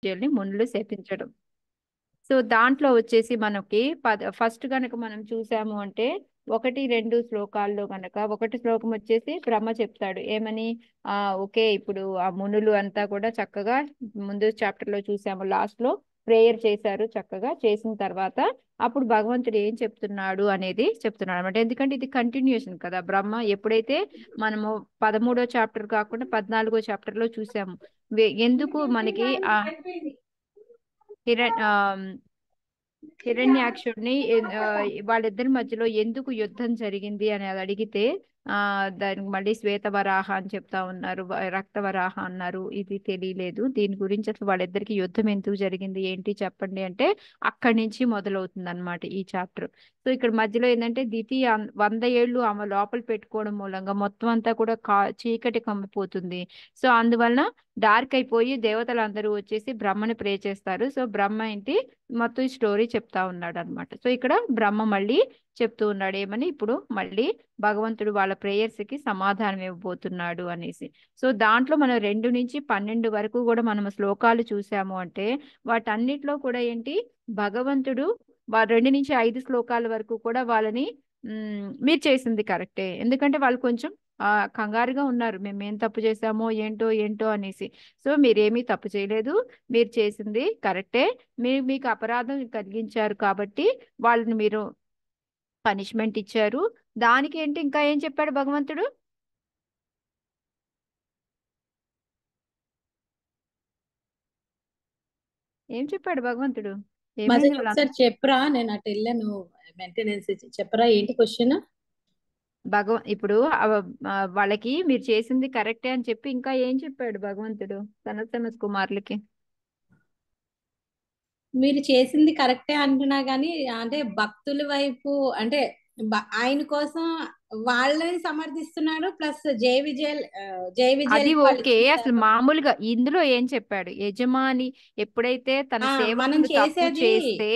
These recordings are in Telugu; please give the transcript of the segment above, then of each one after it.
మహర్షుల్ని మునులు శపించడం. సో దాంట్లో వచ్చేసి మనకి ఫస్ట్ కనుక మనం చూసాము అంటే 1-2 శ్లోకాల్లో కనుక ఒకటి శ్లోకం వచ్చేసి బ్రహ్మ చెప్తాడు ఏమని, ఓకే ఇప్పుడు ఆ మునులు అంతా కూడా చక్కగా ముందు చాప్టర్ లో చూసాము, లాస్ట్ లో ప్రేయర్ చేశారు, చక్కగా చేసిన తర్వాత అప్పుడు భగవంతుడు ఏం చెప్తున్నాడు అనేది చెప్తున్నాడు అనమాట. ఎందుకంటే ఇది కంటిన్యూషన్ కదా. బ్రహ్మ ఎప్పుడైతే మనము 13వ చాప్టర్ కాకుండా 14వ చాప్టర్ లో చూసాము ఎందుకు మనకి ఆ హిరణ్ హిరణ్యాక్షుడిని వాళ్ళిద్దరి మధ్యలో ఎందుకు యుద్ధం జరిగింది అని అది అడిగితే దానికి మళ్ళీ శ్వేతవరాహ అని చెప్తా ఉన్నారు, రక్తవరాహ అన్నారు. ఇది తెలియలేదు దీని గురించి, అసలు వాళ్ళిద్దరికి యుద్ధం ఎందుకు జరిగింది ఏంటి చెప్పండి అంటే అక్కడి నుంచి మొదలవుతుంది అనమాట ఈ చాప్టర్. సో ఇక్కడ మధ్యలో ఏంటంటే దితి 100 ఏళ్ళు ఆమె లోపల పెట్టుకోవడం మూలంగా మొత్తం అంతా కూడా చీకటి కమ్మిపోతుంది. సో అందువలన డార్క్ అయిపోయి దేవతలందరూ వచ్చేసి బ్రహ్మని ప్రే చేస్తారు. సో బ్రహ్మ ఏంటి మొత్తం ఈ స్టోరీ చెప్తా ఉన్నాడు అనమాట. సో ఇక్కడ బ్రహ్మ మళ్ళీ చెప్తూ ఉన్నాడు ఏమని, ఇప్పుడు మళ్ళీ భగవంతుడు వాళ్ళ ప్రేయర్స్ కి సమాధానం ఇవ్వబోతున్నాడు అనేసి. సో దాంట్లో మనం 2-12 వరకు కూడా మనం శ్లోకాలు చూసాము అంటే వాటన్నిటిలో కూడా ఏంటి భగవంతుడు 2-5 శ్లోకాల వరకు కూడా వాళ్ళని మీరు చేసింది కరెక్టే, ఎందుకంటే వాళ్ళు కొంచెం కంగారుగా ఉన్నారు, మేము ఏం తప్పు చేసామో ఏంటో ఏంటో అనేసి. సో మీరేమీ తప్పు చేయలేదు, మీరు చేసింది కరెక్టే, మీకు అపరాధం కలిగించారు కాబట్టి వాళ్ళని మీరు పనిష్మెంట్ ఇచ్చారు. దానికి ఏంటి ఇంకా ఏం చెప్పాడు భగవంతుడు, ఏం చెప్పాడు భగవంతుడు, మధ్య ఏమైంది వాళ్ళ ఒకసారి చెప్పరా, నేను అటు వెళ్ళాను మెయింటెనెన్స్ చెప్పరా ఏంటి క్వశ్చన్. ఇప్పుడు వాళ్ళకి మీరు చేసింది కరెక్టే అని చెప్పి ఇంకా ఏం చెప్పాడు భగవంతుడు సనత్సనత్ కుమారులకి. మీరు చేసింది కరెక్టే అంటున్నా గానీ అంటే భక్తుల వైపు అంటే ఆయన కోసం వాళ్ళని సమర్థిస్తున్నాడు, ప్లస్ జై విజయ్ అది వాళ్ళు ఓకే, అసలు ఇచ్చేసారు. మామూలుగా ఇందులో ఏం చెప్పాడు, యజమాని ఎప్పుడైతే తన మనం సేవకులు తప్పు చేసేది చేస్తే,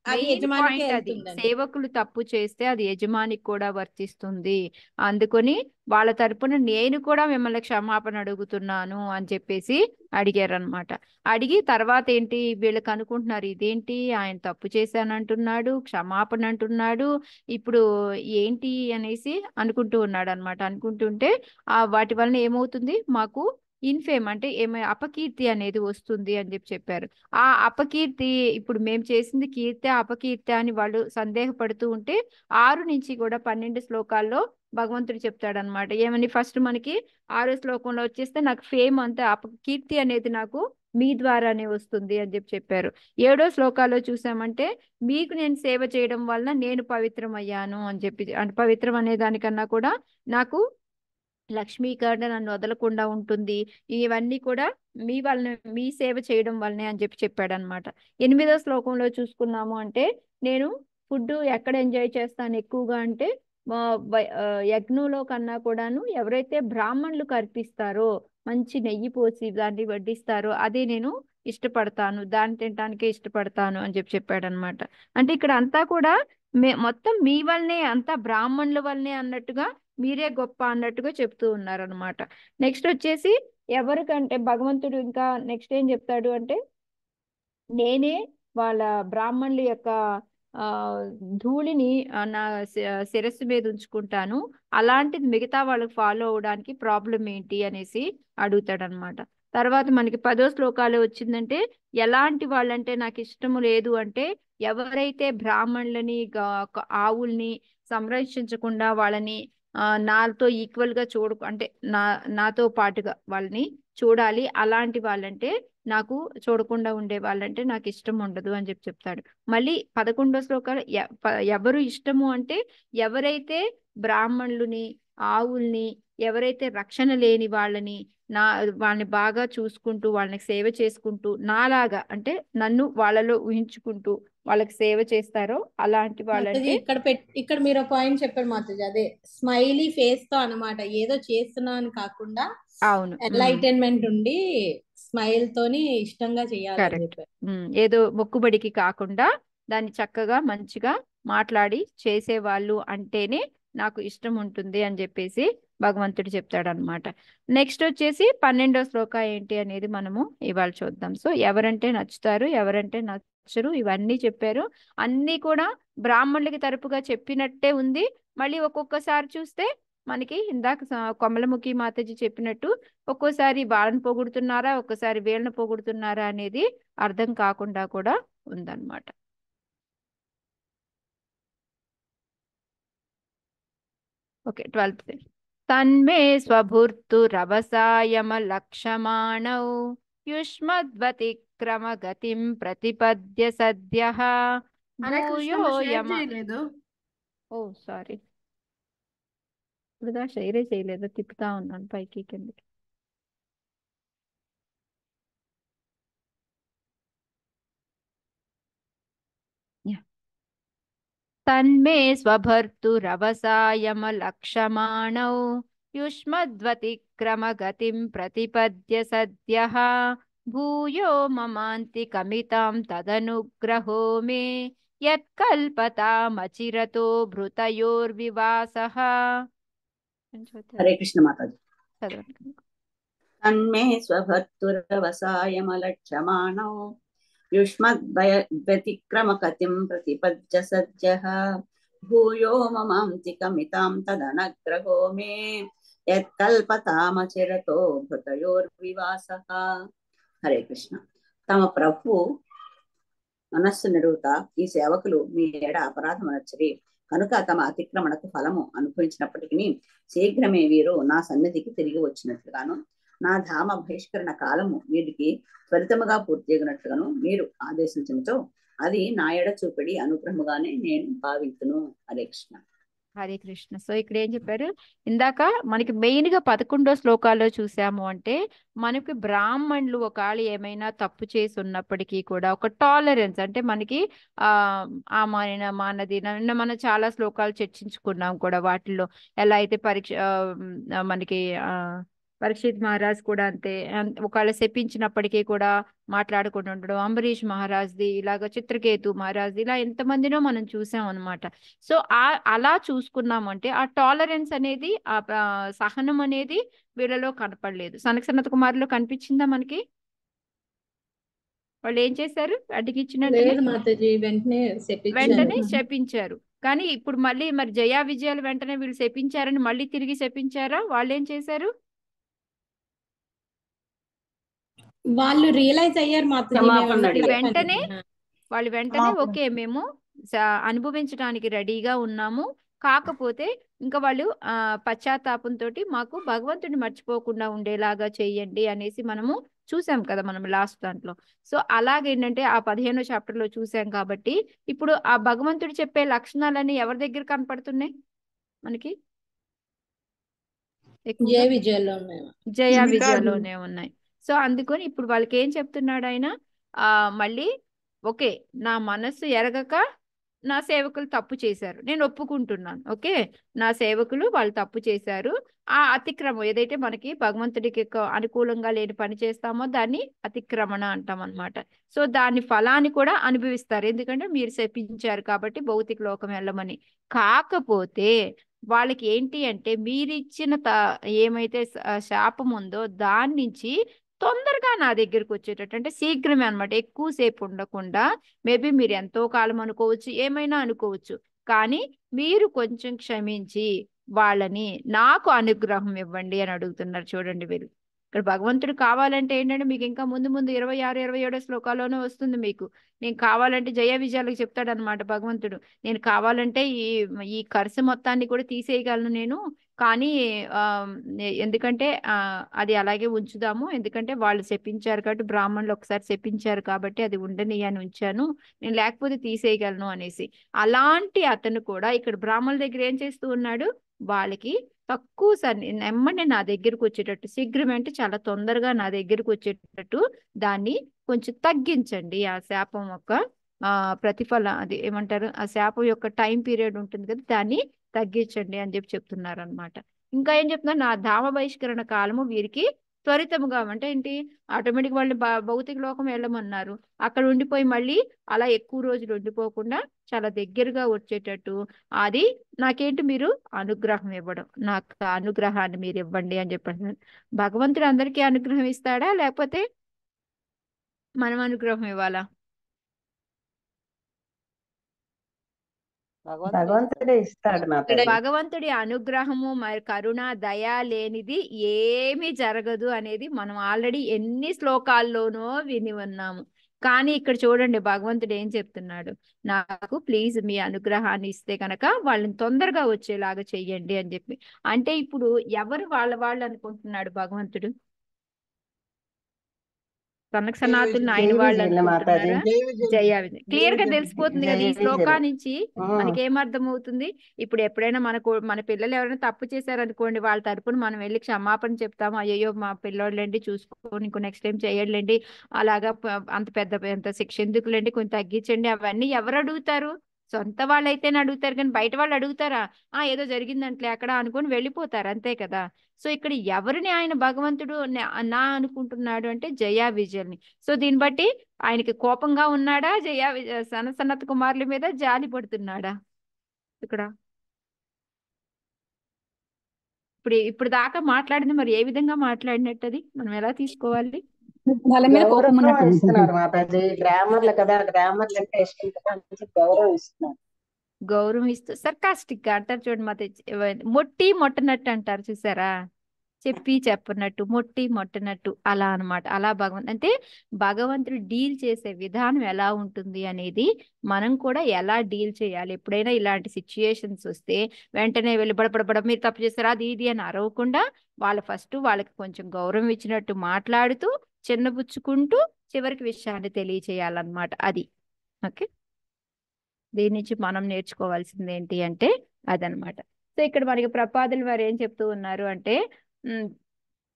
అది మెయిన్ యజమానికే పాయింట్ అది, వెళ్తుందండి. సేవకులు తప్పు చేస్తే అది యజమానికి కూడా వర్తిస్తుంది. అందుకొని వాళ్ళ తరపున నేను కూడా మిమ్మల్ని క్షమాపణ అడుగుతున్నాను అని చెప్పేసి అడిగారనమాట. అడిగి తర్వాత ఏంటి వీళ్ళకి అనుకుంటున్నారు, ఇదేంటి ఆయన తప్పు చేశానంటున్నాడు, క్షమాపణ అంటున్నాడు, ఇప్పుడు ఏంటి అనేసి అనుకుంటూ ఉన్నాడు అనమాట. అనుకుంటుంటే వాటి వలన ఏమవుతుంది మాకు ఇన్ఫేమ్ అంటే అపకీర్తి అనేది వస్తుంది అని చెప్పారు. ఆ అపకీర్తి ఇప్పుడు మేము చేసింది కీర్తి అపకీర్తి అని వాళ్ళు సందేహపడుతూ ఉంటే 6-12 శ్లోకాల్లో భగవంతుడు చెప్తాడనమాట ఏమని. ఫస్ట్ మనకి 6వ శ్లోకంలో వచ్చేస్తే నాకు ఫేమ్ అంతా అపకీర్తి అనేది నాకు మీ ద్వారానే వస్తుంది అని చెప్పారు. 7వ శ్లోకాల్లో చూసామంటే మీకు నేను సేవ చేయడం వలన నేను పవిత్రం అయ్యాను అని చెప్పి, అంటే పవిత్రం అనే దానికన్నా కూడా నాకు లక్ష్మీకరణ నన్ను వదలకుండా ఉంటుంది, ఇవన్నీ కూడా మీ వలన, మీ సేవ చేయడం వల్లనే అని చెప్పాడు అనమాట. 8వ శ్లోకంలో చూసుకున్నాము అంటే నేను ఫుడ్ ఎక్కడ ఎంజాయ్ చేస్తాను ఎక్కువగా అంటే యజ్ఞంలో కన్నా కూడాను ఎవరైతే బ్రాహ్మణులు కర్పిస్తారో మంచి నెయ్యి పోసి దాన్ని వడ్డిస్తారో అదే నేను ఇష్టపడతాను, దాన్ని తినడానికే ఇష్టపడతాను అని చెప్పాడు అనమాట. అంటే ఇక్కడ అంతా కూడా మొత్తం మీ వల్లనే, అంతా బ్రాహ్మణుల వల్లనే అన్నట్టుగా, మీరే గొప్ప అన్నట్టుగా చెప్తూ ఉన్నారనమాట. నెక్స్ట్ వచ్చేసి ఎవరికంటే భగవంతుడు ఇంకా నెక్స్ట్ ఏం చెప్తాడు అంటే నేనే వాళ్ళ బ్రాహ్మణుల యొక్క ఆ ధూళిని నా శిరస్సు మీద ఉంచుకుంటాను, అలాంటిది మిగతా వాళ్ళకి ఫాలో అవడానికి ప్రాబ్లం ఏంటి అనేసి అడుగుతాడనమాట. తర్వాత మనకి 10వ శ్లోకాలు వచ్చిందంటే ఎలాంటి వాళ్ళంటే నాకు ఇష్టము లేదు అంటే ఎవరైతే బ్రాహ్మణులని ఆవుల్ని సంరక్షించకుండా వాళ్ళని నాతో ఈక్వల్ గా అంటే నాతో పాటుగా వాళ్ళని చూడాలి, అలాంటి వాళ్ళంటే నాకు చూడకుండా ఉండే వాళ్ళంటే నాకు ఇష్టం ఉండదు అని చెప్తాడు. మళ్ళీ 11వ శ్లోకాలు ఎవరు ఇష్టము అంటే ఎవరైతే బ్రాహ్మణులని ఆవుల్ని ఎవరైతే రక్షణ లేని వాళ్ళని వాళ్ళని బాగా చూసుకుంటూ వాళ్ళని సేవ చేసుకుంటూ నాలాగా అంటే నన్ను వాళ్ళలో ఊహించుకుంటూ వాళ్ళకి సేవ చేస్తారో అలాంటి మాతాజీ వాళ్ళంటే. ఇక్కడ మీరు పాయింట్ చెప్పారు మాతాజీ, అదే స్మైలీ ఫేస్ తో అన్నమాట, ఏదో చేస్తున్నా అని కాకుండా అవును, ఎన్లైటన్మెంట్ ఉండి స్మైల్ తోని ఇష్టంగా చేయాలని కరెక్ట్. చెప్పారు. ఏదో మొక్కుబడికి కాకుండా దాన్ని చక్కగా మంచిగా మాట్లాడి చేసేవాళ్ళు అంటేనే నాకు ఇష్టం ఉంటుంది అని చెప్పేసి భగవంతుడు చెప్తాడనమాట. నెక్స్ట్ వచ్చేసి 12వ శ్లోక ఏంటి అనేది మనము ఇవాళ చూద్దాం. సో ఎవరంటే నచ్చుతారు, ఎవరంటే నచ్చరు, ఇవన్నీ చెప్పారు. అన్నీ కూడా బ్రాహ్మణులకి తరపుగా చెప్పినట్టే ఉంది. మళ్ళీ ఒక్కొక్కసారి చూస్తే మనకి ఇందాక కొమలముఖి మాతాజీ చెప్పినట్టు ఒక్కోసారి వాళ్ళని పొగుడుతున్నారా, ఒక్కసారి వీళ్ళని పొగుడుతున్నారా అనేది అర్థం కాకుండా కూడా ఉందన్నమాట. Okay, 12th. తన్మే స్వభూర్తురవసాయమలక్షమాణౌ యుష్మద్వతిక్రమగతిం ప్రతిపద్య సద్యః హరే కృష్ణ భూయో షేర్ యమ. చేయలేదు. ఓ సారీ, ఇప్పుడు షైరే చేయలేదు, తిప్పుతా ఉన్నాను పైకి కిందకి. తన్మే స్వభర్తురవసాయమలక్షమాణౌ యుష్మద్వతిక్రమగతిం ప్రతిపద్య సద్యః భూయో మమాంతికమితాం తదనుగ్రహో మే యత్కల్పతామచిరతో భృతయోర్వివాసః. హరే కృష్ణ మాతాజీ. చదవండి. తన్మే స్వభర్తురవసాయమలక్ష్యమాణో యుష్మద్వ్యతిక్రమకతిం ప్రతిపద్య సద్యః భూయో మమాంతికమితాం తదనగ్రహో మే యత్కల్పతామచిరతో భృతయోర్వివాసః. హరే కృష్ణ. తమ ప్రభు మనస్సు నిరుత ఈ సేవకులు మీ ఏడ అపరాధం అనర్చరి కనుక తమ అతిక్రమణకు ఫలము అనుభవించినప్పటికీ శీఘ్రమే వీరు నా సన్నిధికి తిరిగి వచ్చినట్లుగాను నా ధామ బహిష్కరణ కాలము వీరికి త్వరితముగా పూర్తిగినట్లుగాను మీరు ఆదేశించడంతో అది నా ఎడ చూపిడి అనుగ్రహముగానే నేను భావించును. హరే కృష్ణ. హరే కృష్ణ. సో ఇక్కడ ఏం చెప్పారు, ఇందాక మనకి మెయిన్ గా 11వ శ్లోకాల్లో చూసాము అంటే మనకి బ్రాహ్మణులు ఒకవేళ ఏమైనా తప్పు చేసి ఉన్నప్పటికీ కూడా ఒక టాలరెన్స్ అంటే మనకి మనది మనం చాలా శ్లోకాలు చర్చించుకున్నాం కూడా. వాటిల్లో ఎలా అయితే మనకి పరీక్షిత్ మహారాజ్ కూడా అంతే, ఒకవేళ శపించినప్పటికీ కూడా మాట్లాడుకుంటూ ఉండడం. అంబరీష్ మహారాజ్ది, ఇలాగ చిత్రకేతు మహారాజ్ది, ఇలా ఎంతమందినో మనం చూసాం అనమాట. సో అలా చూసుకున్నామంటే ఆ టాలరెన్స్ అనేది, ఆ సహనం అనేది వీళ్ళలో కనపడలేదు. సనక కుమారులో కనిపించిందా మనకి? వాళ్ళు ఏం చేశారు? అడ్డుకిచ్చినట్టు వెంటనే శపించారు. కానీ ఇప్పుడు మళ్ళీ మరి జయా విజయాలు వెంటనే వీళ్ళు శపించారని మళ్ళీ తిరిగి శపించారా? వాళ్ళు ఏం చేశారు? వాళ్ళు రియలైజ్ అయ్యారు వాళ్ళు వెంటనే ఓకే మేము అనుభవించడానికి రెడీగా ఉన్నాము, కాకపోతే ఇంకా వాళ్ళు పశ్చాత్తాపంతో మాకు భగవంతుడిని మర్చిపోకుండా ఉండేలాగా చెయ్యండి అనేసి మనము చూసాం కదా మనం లాస్ట్ దాంట్లో. సో అలాగేంటంటే ఆ 15వ చాప్టర్లో చూసాం. కాబట్టి ఇప్పుడు ఆ భగవంతుడు చెప్పే లక్షణాలన్నీ ఎవరి దగ్గర కనపడుతున్నాయి మనకి? జయా విజయాలోనే ఉన్నాయి. సో అందుకని ఇప్పుడు వాళ్ళకి ఏం చెప్తున్నాడు ఆయన, మళ్ళీ ఓకే నా మనస్సు ఎరగక నా సేవకులు తప్పు చేశారు, నేను ఒప్పుకుంటున్నాను. ఓకే నా సేవకులు వాళ్ళు తప్పు చేశారు. ఆ అతిక్రమం ఏదైతే మనకి భగవంతుడికి అనుకూలంగా లేని పని చేస్తామో దాన్ని అతిక్రమణ అంటాం అనమాట. సో దాని ఫలాన్ని కూడా అనుభవిస్తారు, ఎందుకంటే మీరు శపించారు కాబట్టి భౌతిక లోకం వెళ్ళమని. కాకపోతే వాళ్ళకి ఏంటి అంటే మీరిచ్చిన ఏమైతే శాపం ఉందో దాని నుంచి తొందరగా నా దగ్గరకు వచ్చేటట్టు, అంటే శీఘ్రమే అనమాట, ఎక్కువసేపు ఉండకుండా. మేబీ మీరు ఎంతో కాలం అనుకోవచ్చు, ఏమైనా అనుకోవచ్చు, కానీ మీరు కొంచెం క్షమించి వాళ్ళని నాకు అనుగ్రహం ఇవ్వండి అని అడుగుతున్నారు. చూడండి వీళ్ళు ఇక్కడ భగవంతుడు కావాలంటే ఏంటంటే మీకు ఇంకా ముందు 26, 27 శ్లోకాల్లోనే వస్తుంది మీకు. నేను కావాలంటే జయ విజయాలకు చెప్తాడనమాట భగవంతుడు, నేను కావాలంటే ఈ ఖర్చు మొత్తాన్ని కూడా తీసేయగలను నేను, కానీ ఎందుకంటే అది అలాగే ఉంచుదాము, ఎందుకంటే వాళ్ళు శపించారు కాబట్టి, బ్రాహ్మణులు ఒకసారి శపించారు కాబట్టి అది ఉండని అని ఉంచాను, నేను లేకపోతే తీసేయగలను అనేసి. అలాంటి అతను కూడా ఇక్కడ బ్రాహ్మణుల దగ్గర ఏం చేస్తూ ఉన్నాడు, వాళ్ళకి తక్కువ నెమ్మది నా దగ్గరకు వచ్చేటట్టు, శీఘ్రం అంటే చాలా తొందరగా నా దగ్గరకు వచ్చేటట్టు దాన్ని కొంచెం తగ్గించండి. ఆ శాపం యొక్క ప్రతిఫలం, అది ఏమంటారు, ఆ శాపం యొక్క టైం పీరియడ్ ఉంటుంది కదా, దాన్ని తగ్గించండి అని చెప్తున్నారు అనమాట. ఇంకా ఏం చెప్తున్నారు, నా ధామ బహిష్కరణ కాలము వీరికి త్వరితముగా అంటే ఏంటి, ఆటోమేటిక్ వాళ్ళని భౌతిక లోకం వెళ్ళమన్నారు. అక్కడ ఉండిపోయి మళ్ళీ అలా ఎక్కువ రోజులు ఉండిపోకుండా చాలా దగ్గరగా వచ్చేటట్టు అది నాకేంటి మీరు అనుగ్రహం ఇవ్వడం, నాకు ఆ అనుగ్రహాన్ని మీరు ఇవ్వండి అని చెప్పారు. భగవంతుడు అందరికీ అనుగ్రహం ఇస్తాడా లేకపోతే మనం అనుగ్రహం ఇవ్వాలా? భగవంతుడే ఇస్తాడు మాతాజీ. భగవంతుడి అనుగ్రహము మరి కరుణ దయ లేనిది ఏమీ జరగదు అనేది మనం ఆల్రెడీ ఎన్ని శ్లోకాల్లోనో విని ఉన్నాము. కానీ ఇక్కడ చూడండి భగవంతుడు ఏం చెప్తున్నాడు, నాకు ప్లీజ్ మీ అనుగ్రహాన్ని ఇస్తే కనుక వాళ్ళని తొందరగా వచ్చేలాగా చెయ్యండి అని చెప్పి. అంటే ఇప్పుడు ఎవరు వాళ్ళు అనుకుంటున్నాడు భగవంతుడు? సనక సనాతుల్ని ఆయన వాళ్ళు అనుకుంటున్నారా? జయ విజయ్ క్లియర్ గా తెలిసిపోతుంది కదా ఈ శ్లోకా నుంచి. మనకి ఏమర్థమవుతుంది, ఇప్పుడు ఎప్పుడైనా మన పిల్లలు ఎవరైనా తప్పు చేశారనుకోండి, వాళ్ళ తరపున మనం వెళ్ళి క్షమాపణ చెప్తాము, అయ్యో మా పిల్లోళ్ళండి చూసుకోండి ఇంకో నెక్స్ట్ టైం చేయలేండి, అలాగా అంత పెద్ద శిక్ష ఎందుకులేండి కొంచెం తగ్గించండి, అవన్నీ ఎవరు అడుగుతారు? సొంత వాళ్ళైతేనే అడుగుతారు, కానీ బయట వాళ్ళు అడుగుతారా? ఏదో జరిగిందంటే అక్కడ అనుకొని వెళ్ళిపోతారు, అంతే కదా. సో ఇక్కడ ఎవరిని ఆయన భగవంతుడు నా అనుకుంటున్నాడు అంటే జయా విజయల్ని. సో దీన్ని బట్టి ఆయనకి కోపంగా ఉన్నాడా, సనత్ కుమారుల మీద జాలి పడుతున్నాడా? ఇక్కడ ఇప్పుడు దాకా మాట్లాడింది మరి ఏ విధంగా మాట్లాడినట్టు, అది మనం ఎలా తీసుకోవాలి? వాళ్ళ మీద కోపం గౌరవం ఉన్నట్టు ఇస్తున్నారు మాతాజీ. గ్రామర్లు కదా, గ్రామర్లు అంటే ఇష్టం కదా, అందుకే గౌరవం ఇస్తున్నారు. గౌరవం ఇస్తూ సర్కాస్టిక్ గా అంటారు చూడండి మత, మొట్టి మొట్టనట్టు అంటారు చూసారా, చెప్పి చెప్పనట్టు మొట్టి మొట్టనట్టు అలా అన్నమాట. అలా అంటే భగవంతుడు డీల్ చేసే విధానం ఎలా ఉంటుంది అనేది మనం కూడా ఎలా డీల్ చేయాలి. ఎప్పుడైనా ఇలాంటి సిచ్యుయేషన్స్ వస్తే వెంటనే వెళ్ళి బడబడబడ మీరు తప్పు చేస్తారా అది ఇది అని అరవకుండా ఫస్ట్ వాళ్ళకి కొంచెం గౌరవం ఇచ్చినట్టు మాట్లాడుతూ చిన్నబుచ్చుకుంటూ చివరికి విషయాన్ని తెలియచేయాలన్నమాట. అది ఓకే. దీని నుంచి మనం నేర్చుకోవాల్సింది ఏంటి అంటే అదనమాట. సో ఇక్కడ మనకి ప్రపాదులు వారు ఏం చెప్తూ ఉన్నారు అంటే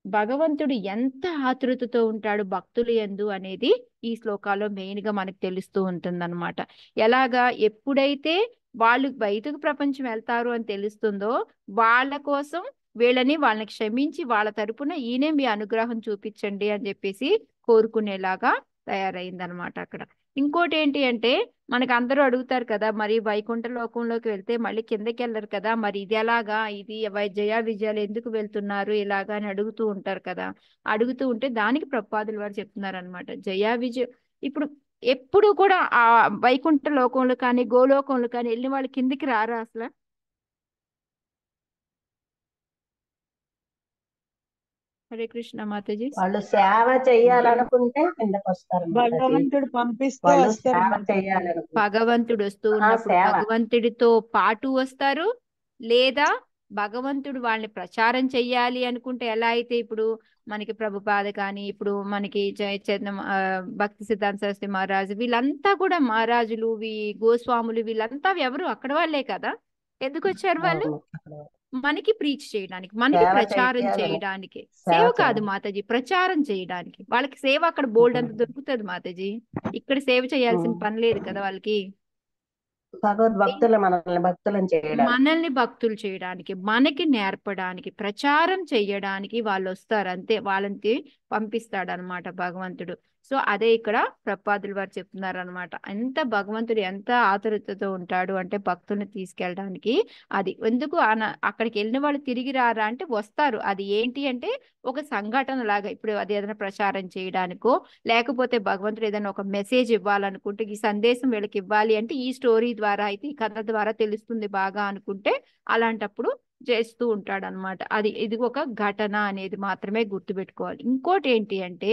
భగవంతుడు ఎంత ఆతృతతో ఉంటాడు భక్తులు యందు అనేది ఈ శ్లోకాల్లో మెయిన్ గా మనకు తెలుస్తూ ఉంటుందన్నమాట. ఎలాగా ఎప్పుడైతే వాళ్ళు బయటకు ప్రపంచం వెళ్తారు అని తెలుస్తుందో వాళ్ళ కోసం వాళ్ళని క్షమించి వాళ్ళ తరపున ఈయనే మీ అనుగ్రహం చూపించండి అని చెప్పేసి కోరుకునేలాగా తయారైందనమాట అక్కడ. ఇంకోటి ఏంటి అంటే మనకు అందరూ అడుగుతారు కదా, మరి వైకుంఠ లోకంలోకి వెళ్తే మళ్ళీ కిందకి వెళ్ళరు కదా, మరి ఇది ఎలాగా, ఇది జయ విజయాలు ఎందుకు వెళ్తున్నారు ఇలాగా అని అడుగుతూ ఉంటారు కదా. అడుగుతూ ఉంటే దానికి ప్రపాదుల వారు చెప్తున్నారు అనమాట. జయ విజయ ఇప్పుడు ఎప్పుడు కూడా ఆ వైకుంఠ లోకంలో కానీ గోలోకంలో కానీ వెళ్ళిన వాళ్ళు కిందికి రారా అసలు? హరే కృష్ణ మాతాజీ. వాళ్ళు సేవ చేయాలనుకుంటే కిందకు వస్తారు. భగవంతుడు పంపిస్తే వాళ్ళు వస్తారు సేవ చేయాలనుకుంటే భగవంతుడు వస్తూ ఉన్నప్పుడు భగవంతుడితో పాటు వస్తారు, లేదా భగవంతుడు వాళ్ళని ప్రచారం చెయ్యాలి అనుకుంటే ఎలా అయితే ఇప్పుడు మనకి ప్రభుపాద కానీ ఇప్పుడు మనకి భక్తి సిద్ధాంత సరస్వతి మహారాజు వీళ్ళంతా కూడా మహారాజులు గోస్వాములు వీళ్ళంతా ఎవరు అక్కడ వాళ్ళే కదా. ఎందుకు వచ్చారు వాళ్ళు? మనకి ప్రీచ్ చేయడానికి, మనకి ప్రచారం చేయడానికి. సేవ కాదు మాతాజీ, ప్రచారం చేయడానికి. వాళ్ళకి సేవ అక్కడ బోల్డ్ అంత దొరుకుతుంది మాతాజీ, ఇక్కడ సేవ చేయాల్సిన పని లేదు కదా వాళ్ళకి. మనల్ని భక్తులు చేయడానికి, మనకి నేర్పడానికి, ప్రచారం చేయడానికి వాళ్ళు వస్తారు అంతే. వాళ్ళని పంపిస్తాడు అనమాట భగవంతుడు. సో అదే ఇక్కడ ప్రపాదులు వారు చెప్తున్నారు అనమాట. ఎంత భగవంతుడు ఎంత ఆతురతతో ఉంటాడు అంటే భక్తుల్ని తీసుకెళ్ళడానికి. అది ఎందుకు అక్కడికి వెళ్ళిన వాళ్ళు తిరిగి రారా అంటే వస్తారు. అది ఏంటి అంటే ఒక సంఘటన లాగా, ఇప్పుడు అది ఏదైనా ప్రచారం చేయడానికో లేకపోతే భగవంతుడు ఏదైనా ఒక మెసేజ్ ఇవ్వాలనుకుంటే ఈ సందేశం వీళ్ళకి ఇవ్వాలి అంటే ఈ స్టోరీ ద్వారా అయితే ఈ కథ ద్వారా తెలుస్తుంది బాగా అనుకుంటే అలాంటప్పుడు చేస్తూ ఉంటాడు అనమాట. ఇది ఒక ఘటన అనేది మాత్రమే గుర్తుపెట్టుకోవాలి. ఇంకోటి ఏంటి అంటే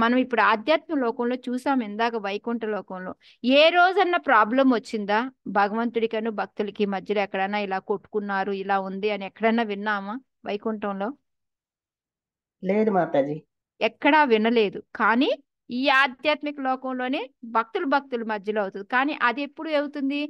మనం ఇప్పుడు ఆధ్యాత్మిక లోకంలో చూసాం ఇందాక వైకుంఠ లోకంలో ఏ రోజన్నా ప్రాబ్లం వచ్చిందా భగవంతుడికను భక్తులకి మధ్యలో ఎక్కడైనా ఇలా కొట్టుకున్నారు ఇలా ఉంది అని ఎక్కడన్నా విన్నామా వైకుంఠంలో? లేదు మాతాజీ, ఎక్కడా వినలేదు. కానీ ఈ ఆధ్యాత్మిక లోకంలోనే భక్తుల మధ్యలో అవుతుంది. కానీ అది ఎప్పుడు అవుతుంది?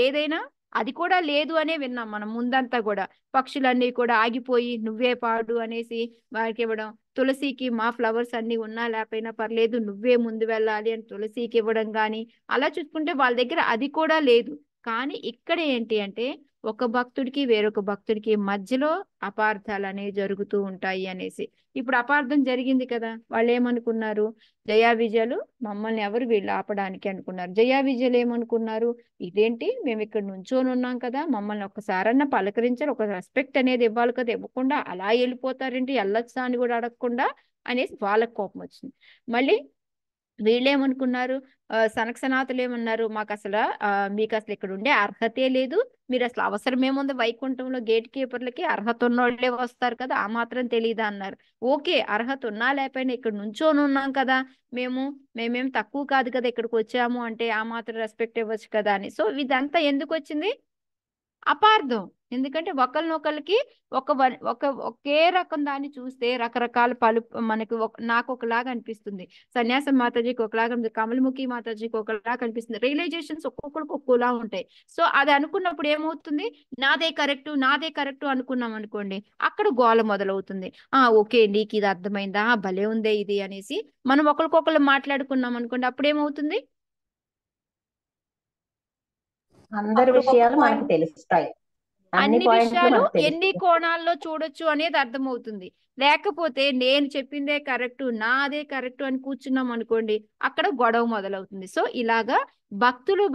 ఏదైనా అది కూడా లేదు అనే విన్నాం మనం ముందంతా కూడా. పక్షులన్నీ కూడా ఆగిపోయి నువ్వే పాడు అనేసి వారికి ఇవ్వడం, తులసికి మా ఫ్లవర్స్ అన్ని ఉన్నా లేకపోయినా పర్లేదు నువ్వే ముందు వెళ్ళాలి అని తులసికి ఇవ్వడం కానీ అలా చూసుకుంటే వాళ్ళ దగ్గర అది కూడా లేదు. కానీ ఇక్కడ ఏంటి అంటే ఒక భక్తుడికి వేరొక భక్తుడికి మధ్యలో అపార్థాలు అనేవి జరుగుతూ ఉంటాయి అనేసి. ఇప్పుడు అపార్థం జరిగింది కదా, వాళ్ళు ఏమనుకున్నారు, జయా విజయలు మమ్మల్ని ఎవరు వీళ్ళు ఆపడానికి అనుకున్నారు. జయా విజయలు ఏమనుకున్నారు, ఇదేంటి మేము ఇక్కడ నుంచొని ఉన్నాం కదా, మమ్మల్ని ఒక్కసారన్నా పలకరించాలి, ఒక రెస్పెక్ట్ అనేది ఇవ్వాలి కదా, ఇవ్వకుండా అలా వెళ్ళిపోతారేంటి, వెళ్ళొచ్చా అని కూడా అడగకుండా అనేసి వాళ్ళకి కోపం వచ్చింది. మళ్ళీ వీళ్ళేమనుకున్నారు, సనక సనాతులు ఏమన్నారు, మాకు అసలు మీకు అసలు ఇక్కడ ఉండే అర్హతే లేదు, మీరు అసలు అవసరం ఏముంది, వైకుంఠంలో గేట్ కీపర్లకి అర్హత ఉన్నోళ్ళే వస్తారు కదా, ఆ మాత్రం తెలియదా అన్నారు. ఓకే, అర్హత ఉన్నా లేకపోయినా ఇక్కడ నుంచోని ఉన్నాం కదా, మేమేం తక్కువ కాదు కదా, ఇక్కడికి వచ్చాము అంటే ఆ మాత్రం రెస్పెక్ట్ ఇవ్వచ్చు కదా అని. సో ఇదంతా ఎందుకు వచ్చింది, అపార్థం. ఎందుకంటే ఒకరినొకరికి ఒకే రకం దాన్ని చూస్తే రకరకాల మనకి నాకు ఒకలాగా అనిపిస్తుంది, సన్యాసం మాతాజీకి ఒకలాగా, కమలముఖి మాతాజీకి ఒకలాగా అనిపిస్తుంది, రియలైజేషన్స్ ఒక్కొక్కరికి ఒక్కోలా ఉంటాయి. సో అది అనుకున్నప్పుడు ఏమవుతుంది, నాదే కరెక్ట్ అనుకున్నాం అనుకోండి, అక్కడ గోల మొదలవుతుంది. ఓకే నీకు ఇది అర్థమైందా, భలే ఉందే ఇది అనేసి మనం ఒకరికొకరు మాట్లాడుకున్నాం అనుకోండి, అప్పుడు ఏమవుతుంది, అందరి విషయాలు మనకు తెలుస్తాయి, అన్ని అన్ని పాయింట్లు విషయాలు మనకు ఎన్ని తెలుస్తాయి. కోణాల్లో చూడొచ్చు అనేది అర్థమవుతుంది. లేకపోతే నేను చెప్పిందే కరెక్ట్, నాదే కరెక్ట్ అని కూర్చున్నాం అనుకోండి, అక్కడ గొడవ మొదలవుతుంది. సో ఇలాగా భక్తులు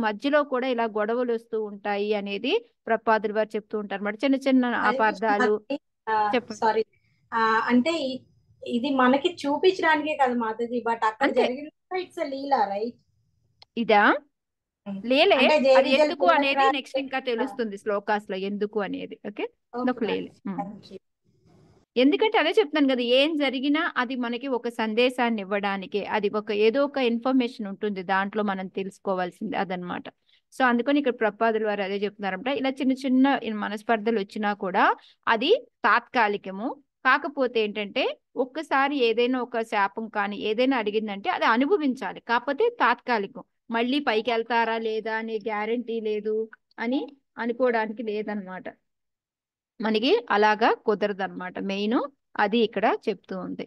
మధ్యలో కూడా ఇలా గొడవలు వస్తూ ఉంటాయి అనేది ప్రపాదులు వారు చెప్తూ ఉంటారు అన్నమాట. చిన్న చిన్న అపార్థాలు. చెప్పండి. సారీ, అంటే ఇది మనకి చూపించడానికే కదా మాతాజీ, బట్ అక్కడ అంతే. జరిగిన ఇట్స్ లీలా, రైట్? ఇదా లేలే, అంటే అది జేవిజల్ ఎందుకు అనేది నెక్స్ట్ ఇంకా తెలుస్తుంది శ్లోకాస్ లో ఎందుకు అనేది. ఓకే, ఒక లేలే. ఎందుకంటే అదే చెప్తాను కదా, ఏం జరిగినా అది మనకి ఒక సందేశాన్ని ఇవ్వడానికి, అది ఏదో ఒక ఇన్ఫర్మేషన్ ఉంటుంది దాంట్లో, మనం తెలుసుకోవాల్సింది అదనమాట. సో అందుకని ఇక్కడ ప్రపాదుల వారు అదే చెప్తున్నారంట, ఇలా చిన్న చిన్న మనస్పర్ధలు వచ్చినా కూడా అది తాత్కాలికము. కాకపోతే ఏంటంటే ఒక్కసారి ఏదైనా ఒక శాపం కానీ ఏదైనా అడిగిందంటే అది అనుభవించాలి, కాకపోతే తాత్కాలికం. మళ్ళీ పైకి వెళ్తారా లేదా అనే గ్యారంటీ లేదు అని అనుకోవడానికి లేదనమాట, మనకి అలాగా కుదరదు అనమాట. మెయిన్ అది ఇక్కడ చెప్తూ ఉంది.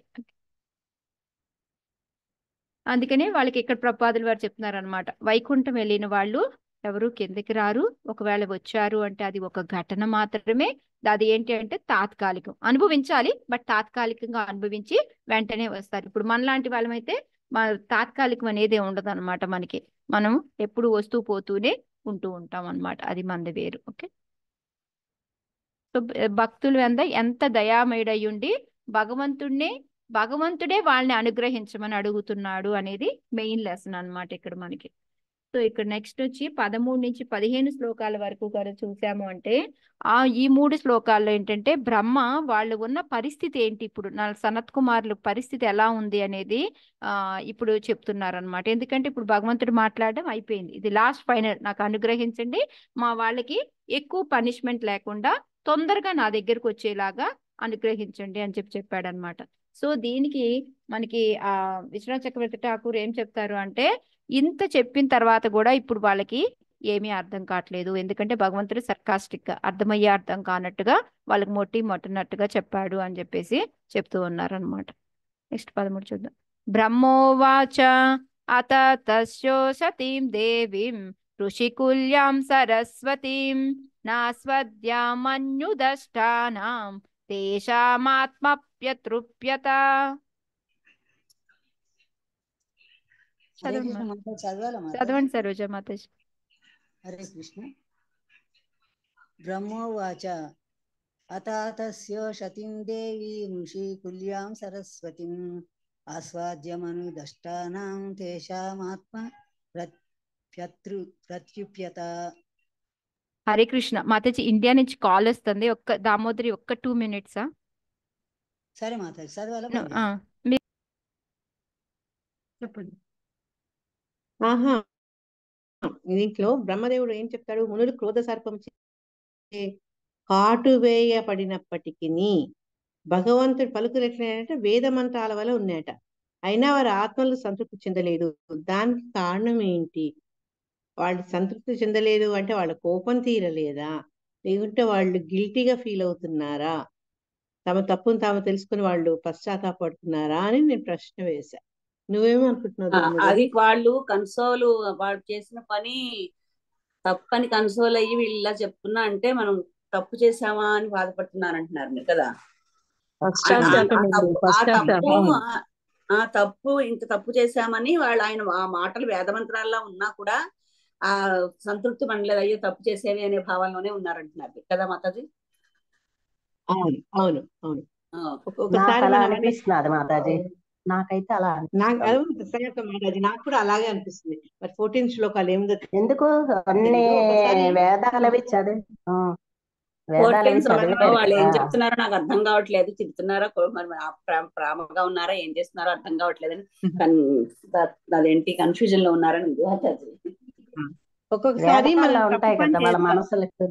అందుకనే వాళ్ళకి ఇక్కడ ప్రపాదులు వారు చెప్తున్నారు అనమాట, వైకుంఠం వెళ్ళిన వాళ్ళు ఎవరు కిందకి రారు, ఒకవేళ వచ్చారు అంటే అది ఒక ఘటన మాత్రమే, అది ఏంటి అంటే తాత్కాలికం, అనుభవించాలి బట్ తాత్కాలికంగా అనుభవించి వెంటనే వస్తారు. ఇప్పుడు మనలాంటి వాళ్ళమైతే తాత్కాలికం అనేది ఉండదు అనమాట మనకి, మనం ఎప్పుడు వస్తూ పోతూనే ఉంటూ ఉంటాం అనమాట, అది మనది వేరు. ఓకే, సో భక్తులు ఎంత దయామయుడయ్యుండి భగవంతుడే వాళ్ళని అనుగ్రహించమని అడుగుతున్నాడు అనేది మెయిన్ లెసన్ అన్నమాట ఇక్కడ మనకి. సో ఇక్కడ నెక్స్ట్ వచ్చి 13 నుంచి 15 శ్లోకాల వరకు కూడా చూసాము అంటే, ఈ 3 శ్లోకాల్లో ఏంటంటే బ్రహ్మ వాళ్ళు ఉన్న పరిస్థితి ఏంటి, ఇప్పుడు సనత్ కుమారుల పరిస్థితి ఎలా ఉంది అనేది ఇప్పుడు చెప్తున్నారనమాట. ఎందుకంటే ఇప్పుడు భగవంతుడు మాట్లాడడం అయిపోయింది, ఇది లాస్ట్ ఫైనల్, నాకు అనుగ్రహించండి, మా వాళ్ళకి ఎక్కువ పనిష్మెంట్ లేకుండా తొందరగా నా దగ్గరకు వచ్చేలాగా అనుగ్రహించండి అని చెప్పాడనమాట. సో దీనికి మనకి విశ్వనాథ చక్రవర్తి ఠాకూర్ ఏం చెప్తారు అంటే, ఇంత చెప్పిన తర్వాత కూడా ఇప్పుడు వాళ్ళకి ఏమీ అర్థం కావట్లేదు, ఎందుకంటే భగవంతుడు సర్కాస్టిక్ గా అర్థమయ్యే అర్థం కానట్టుగా వాళ్ళకి మొట్టనట్టుగా చెప్పాడు అని చెప్పేసి చెప్తూ ఉన్నారనమాట. నెక్స్ట్ 13 చూద్దాం. బ్రహ్మోవాచ అత తస్యో సతీం దేవీం ఋషికుల్యాం సరస్వతీం నాస్వద్యామన్యుదష్టానాం తేషామాత్మప్యతృప్యత. చదవండి సరోజ మాతాజీ. హరే కృష్ణ. బ్రహ్మోవాచ అతాతస్య సతీం దేవీం ఋషికుల్యాం సరస్వతిం ఆస్వాద్యమనుదష్టానాం తేషామాత్మ ప్రత్యుప్యత. హరే కృష్ణ మాతాజీ, ఇండియా నుంచి కాల్ వస్తుంది, దామోదరి 2 minutes. సరే మాతాజీ, చదవాలా? చెప్పండి. దీంట్లో బ్రహ్మదేవుడు ఏం చెప్తాడు, మునులు క్రోధ సర్పం కాటు వేయబడినప్పటికీ భగవంతుడు పలుకులు ఎట్లంటే వేద మంత్రాల వల్ల ఉన్నాయట, అయినా వారి ఆత్మలు సంతృప్తి చెందలేదు. దానికి కారణం ఏంటి? వాళ్ళు సంతృప్తి చెందలేదు అంటే వాళ్ళ కోపం తీరలేదా, లేకుంటే వాళ్ళు గిల్టీగా ఫీల్ అవుతున్నారా, తమ తప్పును తాము తెలుసుకుని వాళ్ళు పశ్చాత్తాపడుతున్నారా అని నేను ప్రశ్న వేశా. నువ్వేమనుకుంటున్నావు? అది వాళ్ళు చేసిన పని తప్పని కన్సోల్ అయ్యి వీళ్ళు ఇలా చెప్తున్నా అంటే మనం తప్పు చేసామా అని బాధపడుతున్నారు అంటున్నారు మీరు కదా. ఆ పశ్చాత్తాపం అండి, తప్పు పశ్చాత్తాపం. ఆ తప్పు ఇంత తప్పు చేశామని ఆయన ఆ మాటలు వేదమంత్రాల్లో ఉన్నా కూడా ఆ సంతృప్తి పడలేదు, అయ్యో తప్పు చేసేవి అనే భావంలోనే ఉన్నారంటున్నారు కదా మాతాజీ. అవును అవును అవును. నాకు ఒక్కొక్కసారి అలా మనం అనిపిస్తున్నది మాతాజీ, నాకైతే అలా నాకు అనిపిస్తుంది. మాతాజీ నాకు కూడా అలాగే అనిపిస్తుంది. మరి 14 శ్లోకాలు ఏముందో ఎందుకు అన్ని తెలీదు. ఒకసారి వేదాలవి చదివి వేదాలవి 14 శ్లోకంలో చదివారు వాళ్ళు ఏం కదా. చెప్తున్నారో నాకు అర్థం కావట్లేదు, తిడుతున్నారా మరి ప్రేమగా ఉన్నారా ఏం చేస్తున్నారో అర్థం కావట్లేదని అదేంటి కన్ఫ్యూజన్ లో ఉన్నారని మాతాజీ. ఒక్కొక్కసారి మనం వేదాల్లో తప్పు ఉంటాయి పని కదా వాళ్ళ చేస్తాం. మనసులకు.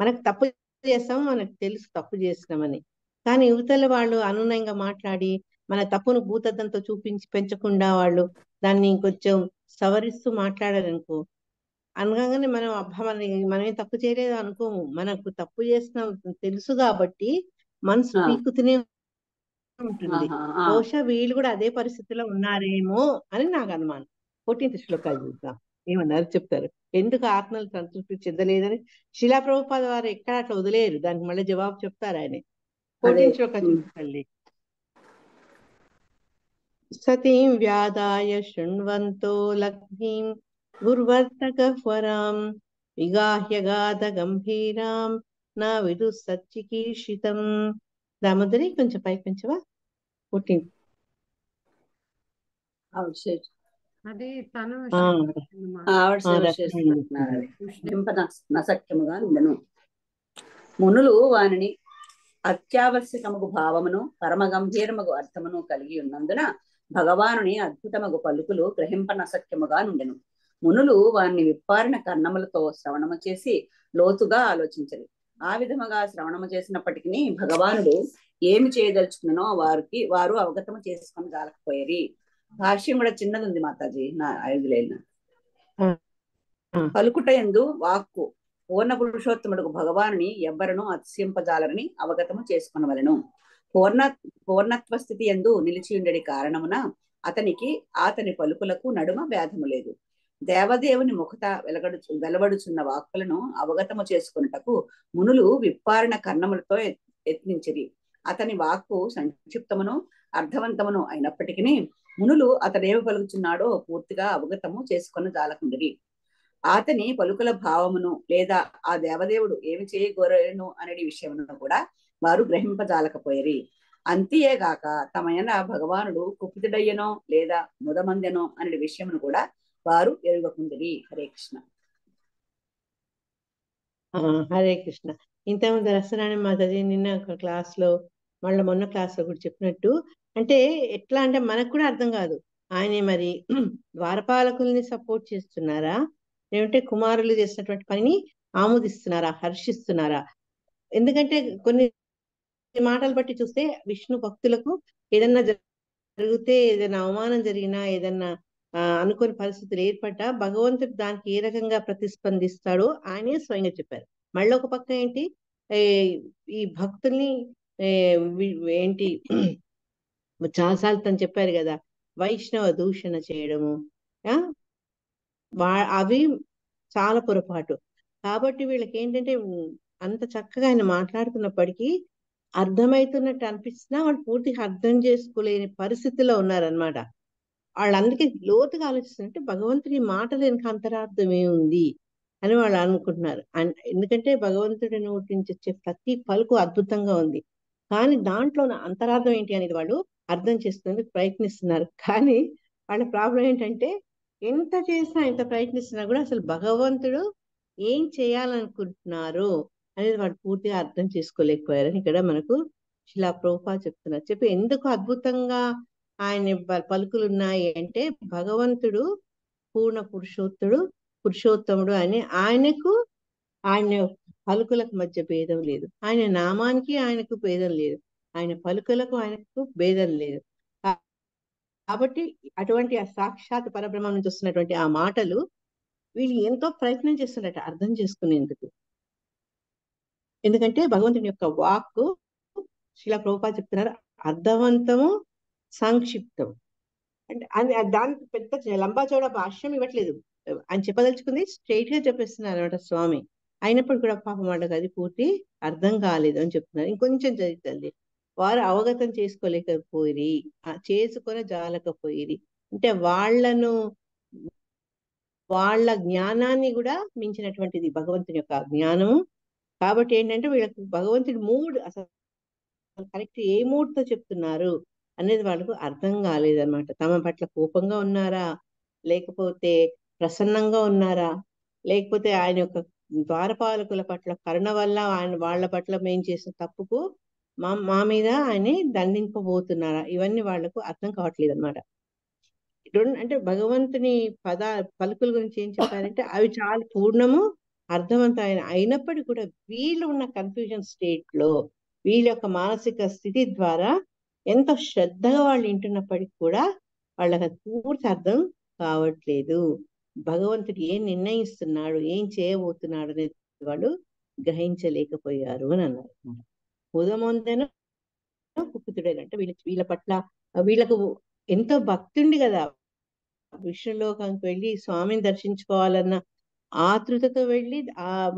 మనకు తప్పు చేస్తాము, మనకు తెలుసు తప్పు చేస్తున్నామని. కానీ యువతల వాళ్ళు అనునయంగా మాట్లాడి మన తప్పును భూతద్దంతో చూపించి పెంచకుండా వాళ్ళు దాన్ని కొంచెం సవరిస్తూ మాట్లాడారనుకో, అనగానే మనం అబ్బా మనమే తప్పు చేయలేదు అనుకోము. మనకు తప్పు చేస్తున్నాం తెలుసు కాబట్టి మనసు పీకుతూనే ఉంటుంది. బహుశా వీళ్ళు కూడా అదే పరిస్థితిలో ఉన్నారేమో అని నాకు అనుమానం. 14th శ్లోకాలు చూద్దాం ఏమన్నారు చెప్తారు. ఎందుకు ఆత్మలు సంతృప్తి చెందలేదని శిలా ప్రభుపాద వారు ఎక్కడ అట్లా వదిలేరు, దానికి మళ్ళీ జవాబు చెప్తారు ఆయన. 14th శ్లోకాలు చూడండి. సతీం వ్యాదాయ శృణ్వంతో లగ్నీం గుర్వర్తకవరాం విగాహ్యగాధ గంభీరాం నా విదు సచ్చికీర్షితం. దామోదరి కొంచెం పైకి పెంచవా. 14th. అది తను నసక్యముగా ఉండెను. మునులు వానిని అత్యావశ్యకముగు భావమును పరమ గంభీరముగు అర్థమును కలిగి ఉన్నందున భగవానుని అద్భుతమగు పలుకులు గ్రహింపనసక్యముగా నుండెను. మునులు వారిని విప్పారిన కర్ణములతో శ్రవణము చేసి లోతుగా ఆలోచించరు. ఆ విధముగా శ్రవణము చేసినప్పటికీ భగవానుడు ఏమి చేయదలుచుకున్ననో వారు అవగతము చేసుకొని జాలకపోయేరి. భాష్యం కూడా చిన్నది ఉంది మాతాజీ, నా 5 లైన్ల. పలుకుట యందు వాక్కు పూర్ణ పురుషోత్తముడు భగవానుని ఎవ్వరను అతిశయింపజాలరని అవగతము చేసుకునవలెను. పూర్ణత్వ స్థితి యందు నిలిచియుండెడి కారణమున అతని పలుకులకు నడుమ భేదము లేదు. దేవదేవుని ముఖత వెలవడుచున్న వాక్కులను అవగతము చేసుకున్నటకు మునులు విప్పారిన కర్ణములతో యత్నించిరి. అతని వాక్కు సంక్షిప్తమును అర్థవంతమును అయినప్పటికీ మునులు అతడేమి పలుకుచున్నాడో పూర్తిగా అవగతము చేసుకున్న జాలకుండిరి. అతని పలుకుల భావమును లేదా ఆ దేవదేవుడు ఏమి చేయగోరను అనే విషయమును కూడా వారు గ్రహింపజాలకపోయేరి. అంతేగాక తమయన భగవానుడు కుపితుడయ్యనో లేదా ముదమందెనో అనే విషయమును కూడా వారు ఎరుగకుండిరి. హరే కృష్ణ. హరే కృష్ణ. ఇంతకుముందు రసరాణి మాతాజీ నిన్న ఒక క్లాస్ లో మళ్ళీ మొన్న క్లాస్ లో కూడా చెప్పినట్టు, అంటే ఎట్లా అంటే మనకు కూడా అర్థం కాదు ఆయన మరి ద్వారపాలకుల్ని సపోర్ట్ చేస్తున్నారా, లేదంటే కుమారులు చేసినటువంటి పనిని ఆమోదిస్తున్నారా, హర్షిస్తున్నారా. ఎందుకంటే కొన్ని మాటలు బట్టి చూస్తే విష్ణు భక్తులకు ఏదన్నా జరిగితే, ఏదైనా అవమానం జరిగినా, ఏదన్నా అనుకోని పరిస్థితులు ఏర్పడ్డా భగవంతుడు దానికి ఏ రకంగా ప్రతిస్పందిస్తాడో ఆయనే స్వయంగా చెప్పారు. మళ్ళీ ఒక పక్క ఏంటి, ఈ భక్తుల్ని ఏంటి చాలాసార్లు తను చెప్పారు కదా, వైష్ణవ దూషణ చేయడము అవి చాలా పొరపాటు. కాబట్టి వీళ్ళకి ఏంటంటే అంత చక్కగా ఆయన మాట్లాడుతున్నప్పటికీ అర్థమవుతున్నట్టు అనిపిస్తున్నా వాళ్ళు పూర్తిగా అర్థం చేసుకోలేని పరిస్థితిలో ఉన్నారనమాట. వాళ్ళు అందుకే లోతుగా ఆలోచిస్తున్నట్టు భగవంతుడి మాటలు వెనుక అంతరార్థం ఏముంది అని వాళ్ళు అనుకుంటున్నారు. ఎందుకంటే భగవంతుడి నోటి నుంచి వచ్చే ప్రతి పలుకు అద్భుతంగా ఉంది, కానీ దాంట్లో అంతరార్థం ఏంటి అనేది వాళ్ళు అర్థం చేసుకునేందుకు ప్రయత్నిస్తున్నారు. కానీ వాళ్ళ ప్రాబ్లం ఏంటంటే ఎంత చేసినా ఎంత ప్రయత్నిస్తున్నా కూడా అసలు భగవంతుడు ఏం చేయాలనుకుంటున్నారు అనేది వాళ్ళు పూర్తిగా అర్థం చేసుకోలేకపోయారని ఇక్కడ మనకు శిలా ప్రభుపాద చెప్తున్నారు. చెప్పి ఎందుకు అద్భుతంగా ఆయన పలుకులు ఉన్నాయి అంటే భగవంతుడు పూర్ణ పురుషోత్తముడు అని ఆయన పలుకులకు మధ్య భేదం లేదు, ఆయన నామానికి ఆయనకు భేదం లేదు, ఆయన పలుకులకు ఆయనకు భేదం లేదు. కాబట్టి అటువంటి ఆ సాక్షాత్ పరబ్రహ్మం నుంచి వస్తున్నటువంటి ఆ మాటలు వీళ్ళు ఎంతో ప్రయత్నం చేస్తున్నట్ట అర్థం చేసుకునేందుకు. ఎందుకంటే భగవంతుని యొక్క వాక్కు శిలా ప్రభుపాద చెప్తున్నారు అర్థవంతము సంక్షిప్తం. అంటే దానికి పెద్ద లంబాచౌడ భాష్యం ఇవ్వట్లేదు అని చెప్పదలుచుకుంది స్ట్రైట్ గా చెప్పేస్తున్నారు అనమాట స్వామి. అయినప్పుడు కూడా పాపం వాళ్ళకి అది పూర్తి అర్థం కాలేదు అని చెప్తున్నారు. ఇంకొంచెం చదువుతుంది. వారు అవగతం చేసుకోలేకపోయిరి, చేసుకొని జాలకపోయిరి. అంటే వాళ్ళ జ్ఞానాన్ని కూడా మించినటువంటిది భగవంతుని యొక్క జ్ఞానము. కాబట్టి ఏంటంటే వీళ్ళకి భగవంతుడి మూడ్ అసలు కరెక్ట్ ఏ మూడ్ తో చెప్తున్నారు అనేది వాళ్ళకు అర్థం కాలేదన్నమాట. తమ పట్ల కోపంగా ఉన్నారా, లేకపోతే ప్రసన్నంగా ఉన్నారా, లేకపోతే ఆయన యొక్క ద్వారపాలకుల పట్ల కరుణ వల్ల వాళ్ళ పట్ల మేము చేసిన తప్పుకు మా మీద ఆయన దండింపబోతున్నారా, ఇవన్నీ వాళ్లకు అర్థం కావట్లేదు అనమాట. అంటే భగవంతుని పలుకుల గురించి ఏం చెప్పారంటే అవి చాలా పూర్ణము అర్థవంతమైన అయినప్పటికీ కూడా వీళ్ళు ఉన్న కన్ఫ్యూజన్ స్టేట్ లో వీళ్ళ యొక్క మానసిక స్థితి ద్వారా ఎంతో శ్రద్ధగా వాళ్ళు వింటున్నప్పటికీ కూడా వాళ్ళకి అది పూర్తి అర్థం కావట్లేదు. భగవంతుడు ఏం నిర్ణయిస్తున్నాడు, ఏం చేయబోతున్నాడు అనేది వాళ్ళు గ్రహించలేకపోయారు అని అన్నారు. ఉదమందన కుక్కుతుడేనంటే వీళ్ళ పట్ల వీళ్ళకు ఎంతో భక్తి ఉంది కదా, విష్ణులోకానికి వెళ్ళి స్వామిని దర్శించుకోవాలన్న ఆతృతతో వెళ్ళి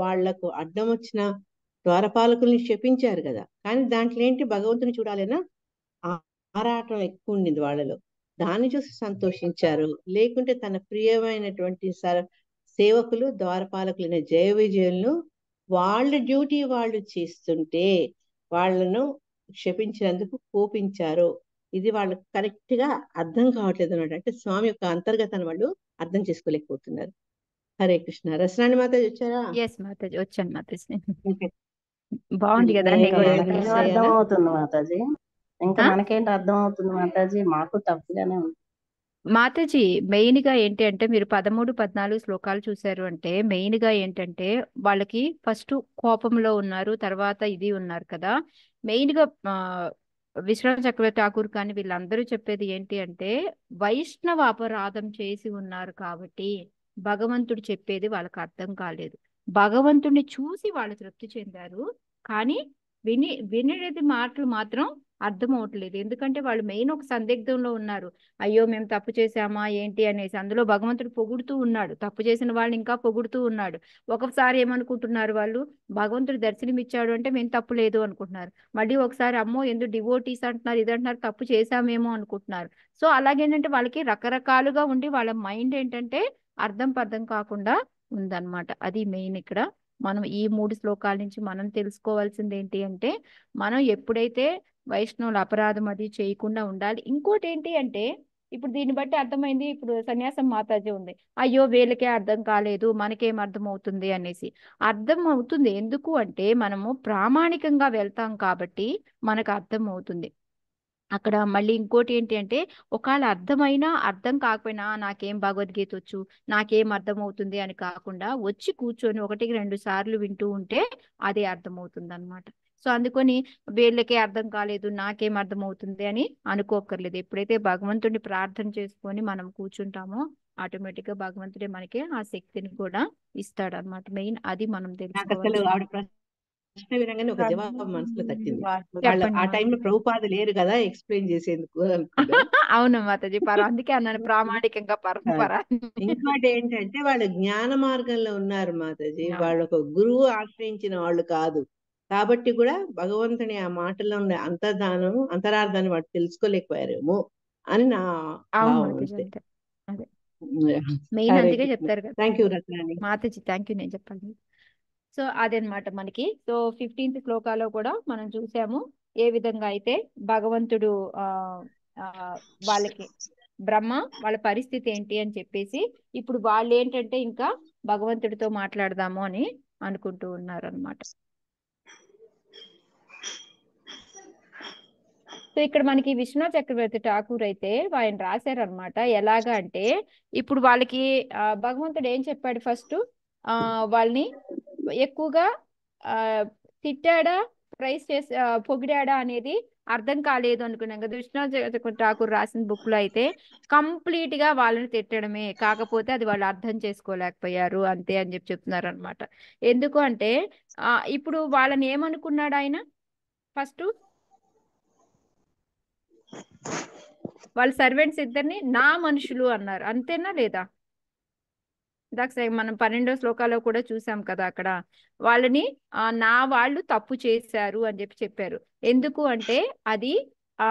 వాళ్లకు అడ్డం వచ్చిన ద్వారపాలకుల్ని శపించారు కదా. కానీ దాంట్లో ఏంటి, భగవంతుని చూడాలన్నా ఆరాటం ఎక్కువ ఉండింది వాళ్ళలో. దాన్ని చూసి సంతోషించారు. లేకుంటే తన ప్రియమైనటువంటి సేవకులు ద్వారపాలకులైన జయ విజయులను వాళ్ళ డ్యూటీ వాళ్ళు చేస్తుంటే వాళ్ళను క్షపించినందుకు కోపించారు. ఇది వాళ్ళకి కరెక్ట్ గా అర్థం కావట్లేదు అన్నమాట. అంటే స్వామి యొక్క అంతర్గతాన్ని వాళ్ళు అర్థం చేసుకోలేకపోతున్నారు. హరే కృష్ణ. రసరాణి మాతాజీ వచ్చారా? ఎస్ మాతాజీ, వచ్చాను మాతాజీ. బాగుంది కదా ఇంకా మనకేం అర్థం అవుతుంది మాతాజీ, ఇంకా మనకేంటి అర్థం అవుతుంది మాతాజీ, మాకు తప్పుగానే ఉంది మాతాజీ. మెయిన్ గా ఏంటి అంటే మీరు 13, 14 శ్లోకాలు చూసారు అంటే మెయిన్ గా ఏంటంటే వాళ్ళకి ఫస్ట్ కోపంలో ఉన్నారు, తర్వాత ఇది ఉన్నారు కదా. మెయిన్ గా విశ్వనాథ చక్రవర్తి ఠాకూర్ కానీ వీళ్ళందరూ చెప్పేది ఏంటి అంటే వైష్ణవ అపరాధం చేసి ఉన్నారు కాబట్టి భగవంతుడు చెప్పేది వాళ్ళకి అర్థం కాలేదు. భగవంతుడిని చూసి వాళ్ళు తృప్తి చెందారు, కానీ వినేది మాటలు మాత్రం అర్థం అవట్లేదు. ఎందుకంటే వాళ్ళు మెయిన్ ఒక సందిగ్ధంలో ఉన్నారు. అయ్యో మేము తప్పు చేసామా ఏంటి అనేసి. అందులో భగవంతుడు పొగుడుతూ ఉన్నాడు, తప్పు చేసిన వాళ్ళని ఇంకా పొగుడుతూ ఉన్నాడు. ఒకసారి ఏమనుకుంటున్నారు వాళ్ళు, భగవంతుడు దర్శనం ఇచ్చాడు అంటే మేము తప్పు లేదు అనుకుంటున్నారు. మళ్ళీ ఒకసారి అమ్మో ఎందుకు డివోటీస్ అంటున్నారు, ఇది అంటున్నారు, తప్పు చేశామేమో అనుకుంటున్నారు. సో అలాగేంటంటే వాళ్ళకి రకరకాలుగా ఉండి వాళ్ళ మైండ్ ఏంటంటే అర్థం కాకుండా ఉందన్నమాట. అది మెయిన్ ఇక్కడ. మనం ఈ 3 శ్లోకాల నుంచి మనం తెలుసుకోవాల్సింది ఏంటి అంటే మనం ఎప్పుడైతే వైష్ణవుల అపరాధం అది చేయకుండా ఉండాలి. ఇంకోటి ఏంటి అంటే ఇప్పుడు దీన్ని బట్టి అర్థమైంది, ఇప్పుడు సన్యాసం మాతాజీ ఉంది, అయ్యో వీళ్ళకే అర్థం కాలేదు మనకేం అర్థం అవుతుంది అనేసి. అర్థం అవుతుంది, ఎందుకు అంటే మనము ప్రామాణికంగా వెళ్తాం కాబట్టి మనకు అర్థం అవుతుంది. అక్కడ మళ్ళీ ఇంకోటి ఏంటి అంటే ఒకవేళ అర్థమైనా అర్థం కాకపోయినా నాకేం భగవద్గీత వచ్చు, నాకేం అర్థం అవుతుంది అని కాకుండా వచ్చి కూర్చొని 1, 2 సార్లు వింటూ ఉంటే అదే అర్థమవుతుంది అనమాట. సో అందుకని వీళ్ళకే అర్థం కాలేదు నాకేం అర్థం అవుతుంది అని అనుకోకర్లేదు. ఎప్పుడైతే భగవంతుడిని ప్రార్థన చేసుకొని మనం కూర్చుంటామో ఆటోమేటిక్ గా భగవంతుడే మనకి ఆ శక్తిని కూడా ఇస్తాడు అనమాట. మెయిన్ అది మనం నాకు అసలు తెలుసుకోవాలి. ఆవిడ ప్రశ్న వినగానే ఒక జవాబు మనసులో తట్టింది. వాళ్ళు చెప్పండి ఆ టైంలో ప్రభుపాద లేరు కదా ఎక్స్ప్లెయిన్ చేసేందుకు అనుకున్నా. అవును మాతాజీ, అందుకే అన్నాను ప్రామాణికంగా పరంపర. ఇంకోటి ఏంటంటే వాళ్ళు జ్ఞాన మార్గంలో ఉన్నారు మాతాజీ, వాళ్ళు ఒక గురువు ఆశ్రయించిన వాళ్ళు కాదు. కాబట్టి కూడా భగవంతుని ఆ మాటల్లో ఉండే అంతరార్థాన్ని వాళ్ళు తెలుసుకోలేకపోయారేమో అని నా అవును భావం మాతాజీ, అంతే. అంతే. అదే మెయిన్ హరే అందుకే కృష్ణ. చెప్తారు కదా thank you Ratnani. Mataji. Thank you, నేను చెప్పాలి. సో అదనమాట మనకి. సో 15th శ్లోకాలో కూడా మనం చూసాము ఏ విధంగా అయితే భగవంతుడు ఆ ఆ వాళ్ళకి బ్రహ్మ వాళ్ళ పరిస్థితి ఏంటి అని చెప్పేసి ఇప్పుడు వాళ్ళు ఏంటంటే ఇంకా భగవంతుడితో మాట్లాడదాము అని అనుకుంటూ ఉన్నారు అనమాట. సో ఇక్కడ మనకి విశ్వనాథ చక్రవర్తి ఠాకూర్ అయితే ఆయన రాశారనమాట. ఎలాగా అంటే ఇప్పుడు వాళ్ళకి భగవంతుడు ఏం చెప్పాడు, ఫస్ట్ వాళ్ళని ఎక్కువగా తిట్టాడా ప్రైజ్ చేసి పొగిడాడా అనేది అర్థం కాలేదు అనుకున్నాం కదా. విశ్వనాథ చక్రవర్తి ఠాకూర్ రాసిన బుక్ లో అయితే కంప్లీట్ గా వాళ్ళని తిట్టడమే, కాకపోతే అది వాళ్ళు అర్థం చేసుకోలేకపోయారు అంతే అని చెప్తున్నారు అనమాట. ఎందుకు అంటే ఇప్పుడు వాళ్ళని ఏమనుకున్నాడు ఆయన, ఫస్ట్ వాళ్ళ సర్వెంట్స్ ఇద్దరిని నా మనుషులు అన్నారు, అంతేనా లేదా? ఇందాక మనం 12వ శ్లోకాలో కూడా చూసాం కదా అక్కడ వాళ్ళని నా వాళ్ళు తప్పు చేశారు అని చెప్పారు. ఎందుకు అంటే అది ఆ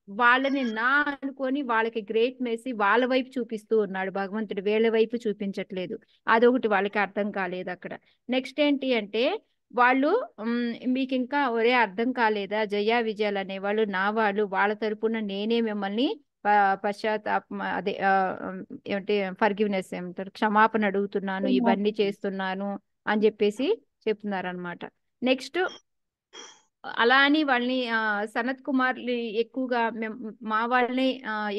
వాళ్ళని నా అనుకొని వాళ్ళకి గ్రేట్ మేసి వాళ్ళ వైపు చూపిస్తూ ఉన్నాడు భగవంతుడు, వీళ్ళ వైపు చూపించట్లేదు. అదొకటి వాళ్ళకి అర్థం కాలేదు అక్కడ. నెక్స్ట్ ఏంటి అంటే వాళ్ళు మీకు ఇంకా ఒరే అర్థం కాలేదా, జయ విజయాలు అనేవాళ్ళు నా వాళ్ళు, వాళ్ళ తరపున నేనే మిమ్మల్ని పశ్చాత్తాపం అదే ఏమిటి ఫర్గివ్నెస్ ఏమంటారు, క్షమాపణ అడుగుతున్నాను, ఇవన్నీ చేస్తున్నాను అని చెప్పేసి చెప్తున్నారనమాట. నెక్స్ట్ అలా అని వాళ్ళని సనత్ కుమార్ని ఎక్కువగా మా వాళ్ళని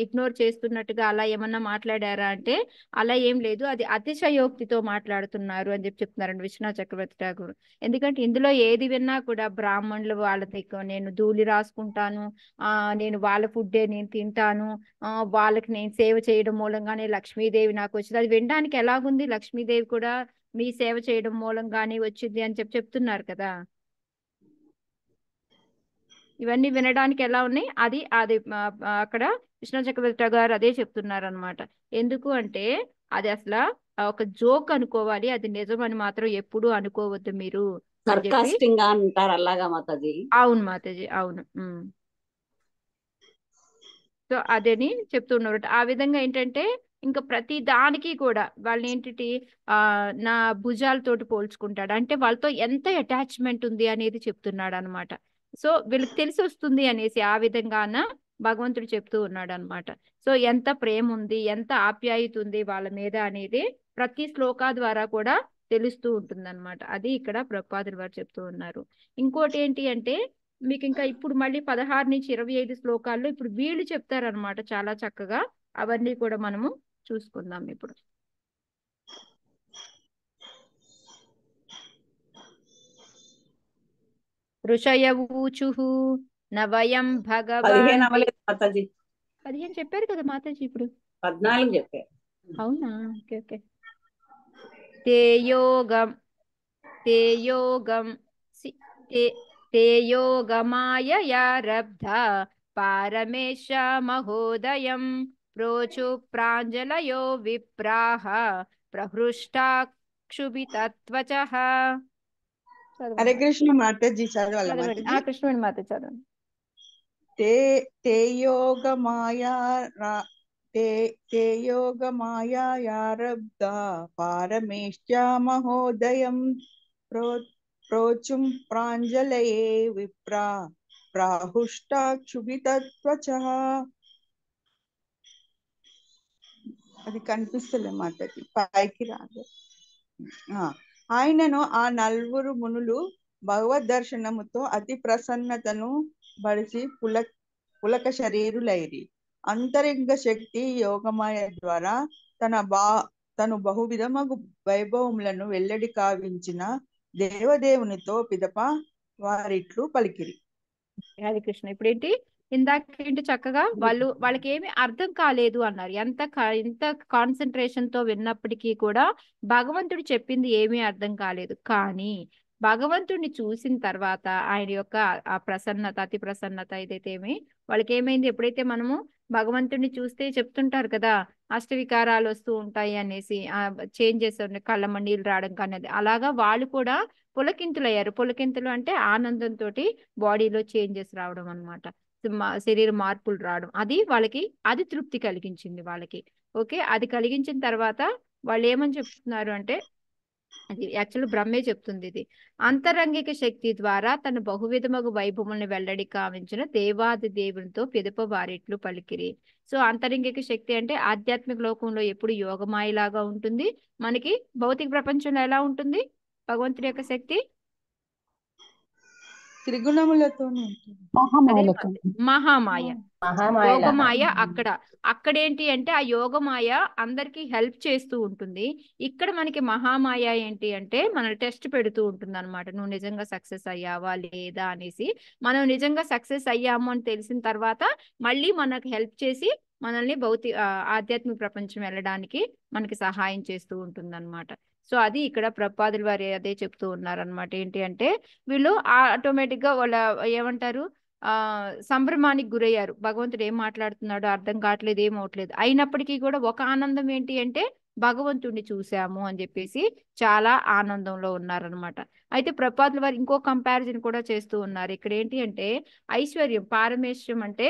ఇగ్నోర్ చేస్తున్నట్టుగా అలా ఏమన్నా మాట్లాడారా అంటే అలా ఏం లేదు, అది అతిశయోక్తితో మాట్లాడుతున్నారు అని చెప్తున్నారండి విశ్వనాథ్ చక్రవర్తి ఠాగూర్. ఎందుకంటే ఇందులో ఏది విన్నా కూడా బ్రాహ్మణులు వాళ్ళకి నేను ధూళి రాసుకుంటాను, నేను వాళ్ళ ఫుడ్డే నేను తింటాను, వాళ్ళకి నేను సేవ చేయడం మూలంగానే లక్ష్మీదేవి నాకు వచ్చింది, అది వినడానికి ఎలాగుంది, లక్ష్మీదేవి కూడా మీ సేవ చేయడం మూలంగానే వచ్చింది అని చెప్తున్నారు కదా. ఇవన్నీ వినడానికి ఎలా ఉన్నాయి, అది అది అక్కడ విశ్వనాథ్ చక్రవర్తి గారు అదే చెప్తున్నారు అనమాట. ఎందుకు అంటే అది అసలు ఒక జోక్ అనుకోవాలి, అది నిజం అని మాత్రం ఎప్పుడు అనుకోవద్దు మీరు అని చెప్పి. సర్కాస్టింగ్ గా అంటారు అలాగా మాతాజీ. అవును మాతాజీ, అవును. సో అదని చెప్తున్నారు. ఆ విధంగా ఏంటంటే ఇంకా ప్రతి దానికి కూడా వాళ్ళని ఏంటి నా భుజాలతోటి పోల్చుకుంటాడు, అంటే వాళ్ళతో ఎంత అటాచ్మెంట్ ఉంది అనేది చెప్తున్నాడు అనమాట. సో వీళ్ళకి తెలిసి వస్తుంది అనేసి ఆ విధంగాన భగవంతుడు చెప్తూ ఉన్నాడు అనమాట. సో ఎంత ప్రేమ ఉంది, ఎంత ఆప్యాయత ఉంది వాళ్ళ మీద అనేది ప్రతి శ్లోకా ద్వారా కూడా తెలుస్తూ ఉంటుంది అనమాట. అది ఇక్కడ ప్రభుపాదులు వారు చెప్తూ ఉన్నారు. ఇంకోటి ఏంటి అంటే మీకు ఇంకా ఇప్పుడు మళ్ళీ 16 నుంచి 25 శ్లోకాల్లో ఇప్పుడు వీళ్ళు చెప్తారనమాట చాలా చక్కగా. అవన్నీ కూడా మనము చూసుకుందాం ఇప్పుడు. ఋషయ ఊచుః నవయం భగవాన్ 15 అవ్వలేదు మాతాజీ, 15 చెప్పారు కదా మాతాజీ, ఇప్పుడు 14 చెప్పారు. అవునా, ఓకే ఓకే. తే యోగమాయయారబ్ధ పారమేశ మహోదయం ప్రోచు ప్రాంజలయో విప్రాహ ప్రహృష్టాక్షుభితత్వచః. హరే కృష్ణ మాతాజీ చదవాలా చదవండి. మాతాజీ? కృష్ణుని మాత చదవండి. ते योगमायारब्धा पारमेष्ट्या महोदयं प्रोचुं प्राञ्जलये विप्रा प्राहुष्टाक्षुभितत्वचः. అది కనిపిస్తలే మాటకి, పైకి రాదు. ఆయనను ఆ నలుగురు మునులు భగవద్ దర్శనముతో అతి ప్రసన్నతను బడిసి పులక శరీరులైరి. అంతరింగ శక్తి యోగమాయ ద్వారా తను బహువిధమగు వైభవములను వెల్లడి కావించిన దేవదేవునితో పిదప వారిట్లు పలికిరి. హరే కృష్ణ. ఇప్పుడేంటి ఇందాకేంటి చక్కగా వాళ్ళకి ఏమి అర్థం కాలేదు అన్నారు. ఎంత కాన్సన్ట్రేషన్ తో విన్నప్పటికీ కూడా భగవంతుడు చెప్పింది ఏమీ అర్థం కాలేదు. కానీ భగవంతుడిని చూసిన తర్వాత ఆయన యొక్క ఆ ప్రసన్నత, అతి ప్రసన్నత ఏదైతేమి వాళ్ళకి ఏమైంది, ఎప్పుడైతే మనము భగవంతుడిని చూస్తే చెప్తుంటారు కదా అష్టవికారాలు వస్తూ ఉంటాయి అనేసి, చేంజెస్ కళ్ళమ్మ నీళ్ళు రావడం కానీ, అలాగా వాళ్ళు కూడా పులకింతులయ్యారు. పులకింతులు అంటే ఆనందంతో బాడీలో చేంజెస్ రావడం అనమాట, శరీర మార్పులు రావడం. అది వాళ్ళకి అది తృప్తి కలిగించింది వాళ్ళకి. ఓకే, అది కలిగించిన తర్వాత వాళ్ళు ఏమని చెప్తున్నారు అంటే, అది యాక్చువల్ బ్రహ్మే చెప్తుంది ఇది, అంతరంగిక శక్తి ద్వారా తన బహువిధమగు వైభవములను వెల్లడి కావించిన దేవాది దేవునితో పిదప వారిట్లు పలికిరి. సో అంతరంగిక శక్తి అంటే ఆధ్యాత్మిక లోకంలో ఎప్పుడు యోగమాయలాగా ఉంటుంది, మనకి భౌతిక ప్రపంచంలో ఎలా ఉంటుంది భగవంతుడి యొక్క శక్తి త్రిగుణములతోనే మహామాయ, యోగమాయ. అక్కడేంటి అంటే ఆ యోగమాయ అందరికి హెల్ప్ చేస్తూ ఉంటుంది. ఇక్కడ మనకి మహామాయ ఏంటి అంటే మనల్ని టెస్ట్ పెడుతూ ఉంటుంది అనమాట, నువ్వు నిజంగా సక్సెస్ అయ్యావా లేదా అనేసి. మనం నిజంగా సక్సెస్ అయ్యాము అని తెలిసిన తర్వాత మళ్ళీ మనకు హెల్ప్ చేసి మనల్ని ఆధ్యాత్మిక ప్రపంచం వెళ్ళడానికి మనకి సహాయం చేస్తూ ఉంటుంది అనమాట. సో అది ఇక్కడ ప్రభుపాదుల వారు అదే చెప్తూ ఉన్నారనమాట. ఏంటి అంటే వీళ్ళు ఆటోమేటిక్ గా వాళ్ళ ఏమంటారు సంభ్రమానికి గురయ్యారు. భగవంతుడు ఏం మాట్లాడుతున్నాడో అర్థం కావట్లేదు, ఏమవట్లేదు. అయినప్పటికీ కూడా ఒక ఆనందం ఏంటి అంటే భగవంతుడిని చూసాము అని చెప్పేసి చాలా ఆనందంలో ఉన్నారనమాట. అయితే ప్రభుపాదుల వారు ఇంకో కంపారిజన్ కూడా చేస్తూ ఉన్నారు. ఇక్కడ ఏంటి అంటే ఐశ్వర్యం, పారమేశ్వరం అంటే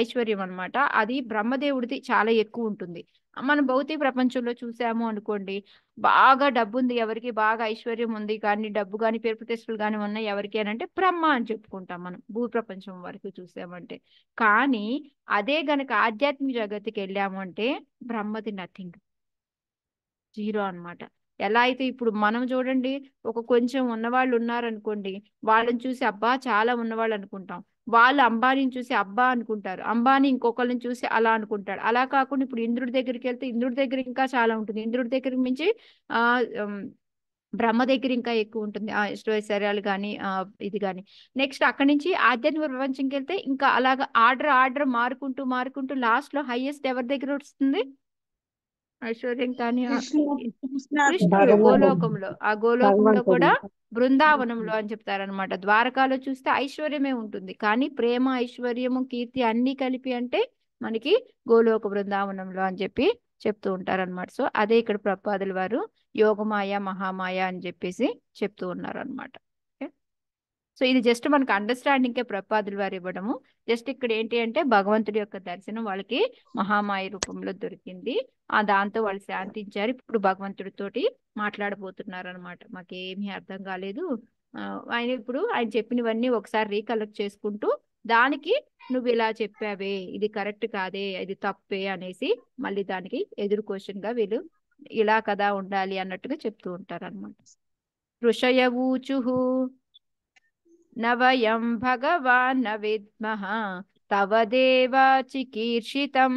ఐశ్వర్యం అన్నమాట. అది బ్రహ్మదేవుడిది చాలా ఎక్కువ ఉంటుంది. మనం భౌతిక ప్రపంచంలో చూసాము అనుకోండి, బాగా డబ్బు ఉంది ఎవరికి, బాగా ఐశ్వర్యం ఉంది కానీ డబ్బు కానీ పేరు ప్రతిష్టలు కానీ ఉన్నాయి ఎవరికి అని అంటే బ్రహ్మ అని చెప్పుకుంటాం మనం భూ ప్రపంచం వరకు చూసామంటే. కానీ అదే గనక ఆధ్యాత్మిక జగత్తుకి వెళ్ళాము అంటే బ్రహ్మది నథింగ్, జీరో అన్నమాట. ఎలా అయితే ఇప్పుడు మనం చూడండి, ఒక కొంచెం ఉన్నవాళ్ళు ఉన్నారనుకోండి, వాళ్ళని చూసి అబ్బా చాలా ఉన్నవాళ్ళు అనుకుంటాం. వాళ్ళు అంబానీని చూసి అబ్బా అనుకుంటారు, అంబానీ ఇంకొకరిని చూసి అలా అనుకుంటాడు. అలా కాకుండా ఇప్పుడు ఇంద్రుడి దగ్గరికి వెళ్తే ఇంద్రుడి దగ్గర ఇంకా చాలా ఉంటుంది. ఇంద్రుడి దగ్గర మించి ఆ ఉమ్, బ్రహ్మ దగ్గర ఇంకా ఎక్కువ ఉంటుంది ఆ ఐశ్వర్యాలు కానీ ఇది కానీ. నెక్స్ట్ అక్కడి నుంచి ఆధ్యాత్మిక ప్రపంచంకి వెళ్తే ఇంకా అలాగా ఆర్డర్ మారుకుంటూ మారుకుంటూ లాస్ట్ లో హైయెస్ట్ ఎవరి దగ్గర వస్తుంది ఐశ్వర్యం కానీ కృష్ణుడు గోలోకంలో, ఆ గోలోకంలో కూడా బృందావనంలో అని చెప్తారనమాట. ద్వారకాలో చూస్తే ఐశ్వర్యమే ఉంటుంది కానీ ప్రేమ, ఐశ్వర్యము, కీర్తి అన్ని కలిపి అంటే మనకి గోలోక బృందావనంలో అని చెప్పి చెప్తూ ఉంటారనమాట. సో అదే ఇక్కడ ప్రభుపాదుల వారు యోగమాయ, మహామాయ అని చెప్పేసి చెప్తూ ఉన్నారు అనమాట. సో ఇది జస్ట్ మనకు అండర్స్టాండింగ్కే ప్రభుపాదుల వారు ఇవ్వడము. జస్ట్ ఇక్కడ ఏంటి అంటే భగవంతుడి యొక్క దర్శనం వాళ్ళకి మహామాయ రూపంలో దొరికింది. దాంతో వాళ్ళు శాంతించారు. ఇప్పుడు భగవంతుడితోటి మాట్లాడబోతున్నారు అనమాట. మాకేమీ అర్థం కాలేదు. ఆయన చెప్పినవన్నీ ఒకసారి రీకలెక్ట్ చేసుకుంటూ దానికి నువ్వు ఇలా చెప్పావే, ఇది కరెక్ట్ కాదే, ఇది తప్పే అనేసి మళ్ళీ దానికి ఎదురు క్వశ్చన్ గా వీళ్ళు ఇలా కదా ఉండాలి అన్నట్టుగా చెప్తూ ఉంటారు అనమాట. ఋషయవూచుహు నవయం భగవాన్ న విద్మః తవ దేవ చికీర్షితం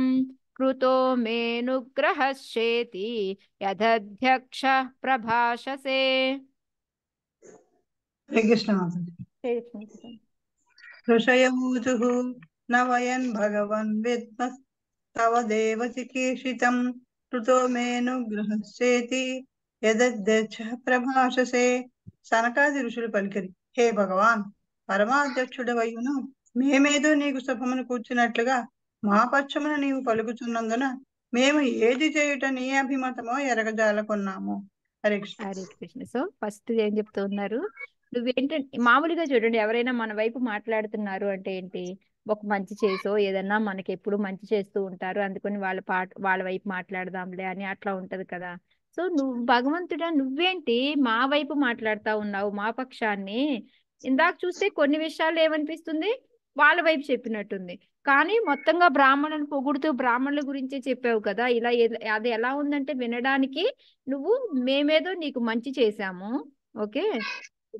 కృతో మేనుగ్రహశ్చేతి యదధ్యక్ష ప్రభాషసే. హరే కృష్ణ ఋషయవూచుః న వయన్ భగవన్ విద్మః తవ దేవ చికీర్షితం కృతో మేనుగ్రహశ్చేతి యదధ్యక్ష ప్రభాషసే. సనకాది ఋషులు పలికిరి, హే భగవాన్, పరమాధ్యక్షుడవయ్యును మేమేదో నీకు శుభమును కూర్చున్నట్లుగా మా పక్షమున నీవు పలుకుతున్నందున మేము ఏది చేయుట నీ అభిమతమో ఎరగజాలకున్నాము. హరే కృష్ణ. హరే కృష్ణ. సో ఫస్ట్ ఏం చెప్తూ ఉన్నారు, నువ్వేంటంటే మామూలుగా చూడండి, ఎవరైనా మన వైపు మాట్లాడుతున్నారు అంటే ఏంటి, ఒక మంచి చేసో ఏదన్నా మనకి ఎప్పుడు మంచి చేస్తూ ఉంటారు, అందుకని వాళ్ళ వైపు మాట్లాడదాంలే అని అట్లా ఉంటది కదా. సో నువ్వు భగవంతుడా, నువ్వేంటి మా వైపు మాట్లాడుతా ఉన్నావు, మా పక్షాన్ని. ఇందాక చూస్తే కొన్ని విషయాలు ఏమనిపిస్తుంది, వాళ్ళ వైపు చెప్పినట్టుంది, కానీ మొత్తంగా బ్రాహ్మణుని పొగుడుతూ బ్రాహ్మణుల గురించే చెప్పావు కదా. ఇలా అది ఎలా ఉందంటే వినడానికి నువ్వు మేమేదో నీకు మంచి చేశాము, ఓకే,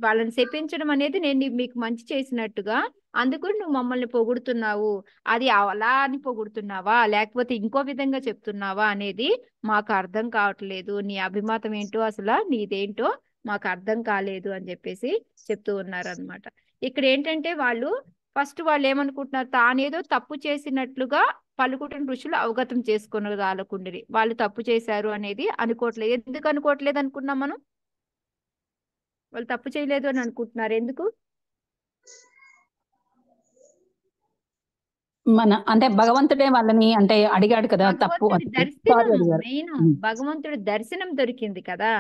వాళ్ళని శపించడం అనేది నేను మీకు మంచి చేసినట్టుగా, అందుకని నువ్వు మమ్మల్ని పొగుడుతున్నావు. అది అలా అని పొగుడుతున్నావా లేకపోతే ఇంకో విధంగా చెప్తున్నావా అనేది మాకు అర్థం కావట్లేదు. నీ అభిమతం ఏంటో అసలు నీదేంటో మాకు అర్థం కాలేదు అని చెప్పేసి చెప్తూ ఉన్నారు అనమాట. ఇక్కడ ఏంటంటే ఫస్ట్ వాళ్ళు ఏమనుకుంటున్నారు, తానేదో తప్పు చేసినట్లుగా పలుకుటను ఋషులు అవగతం చేసుకునగాలకుండిరి. వాళ్ళు తప్పు చేశారు అనేది అనుకోవట్లేదు. ఎందుకు అనుకోవట్లేదు అనుకున్నాం మనం, వాళ్ళు తప్పు చేయలేదు అని అనుకుంటున్నారు. ఎందుకు? అంటే భగవంతుడే వాళ్ళని అంటే అడిగాడు కదా, తప్పు భగవంతుడి దర్శనం మెయిన్, భగవంతుడి దర్శనం దొరికింది కదా.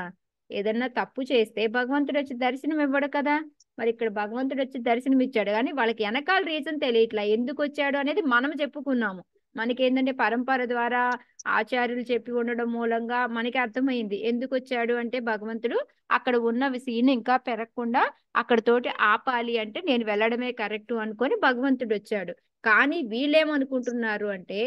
ఏదన్నా తప్పు చేస్తే భగవంతుడు వచ్చి దర్శనం ఇవ్వడు కదా. మరి ఇక్కడ భగవంతుడు వచ్చి దర్శనం ఇచ్చాడు కానీ వాళ్ళకి వెనకాల రీజన్ తెలియట్లా, ఎందుకు వచ్చాడు అనేది మనం చెప్పుకున్నాము. మనకి ఏంటంటే పరంపర ద్వారా ఆచార్యులు చెప్పి ఉండడం మూలంగా మనకి అర్థమైంది ఎందుకు వచ్చాడు అంటే, భగవంతుడు అక్కడ ఉన్న సీన్ ఇంకా పెరగకుండా అక్కడతోటి ఆపాలి అంటే నేను వెళ్ళడమే కరెక్ట్ అనుకొని భగవంతుడు వచ్చాడు. కానీ వీళ్ళేమనుకుంటున్నారు అంటే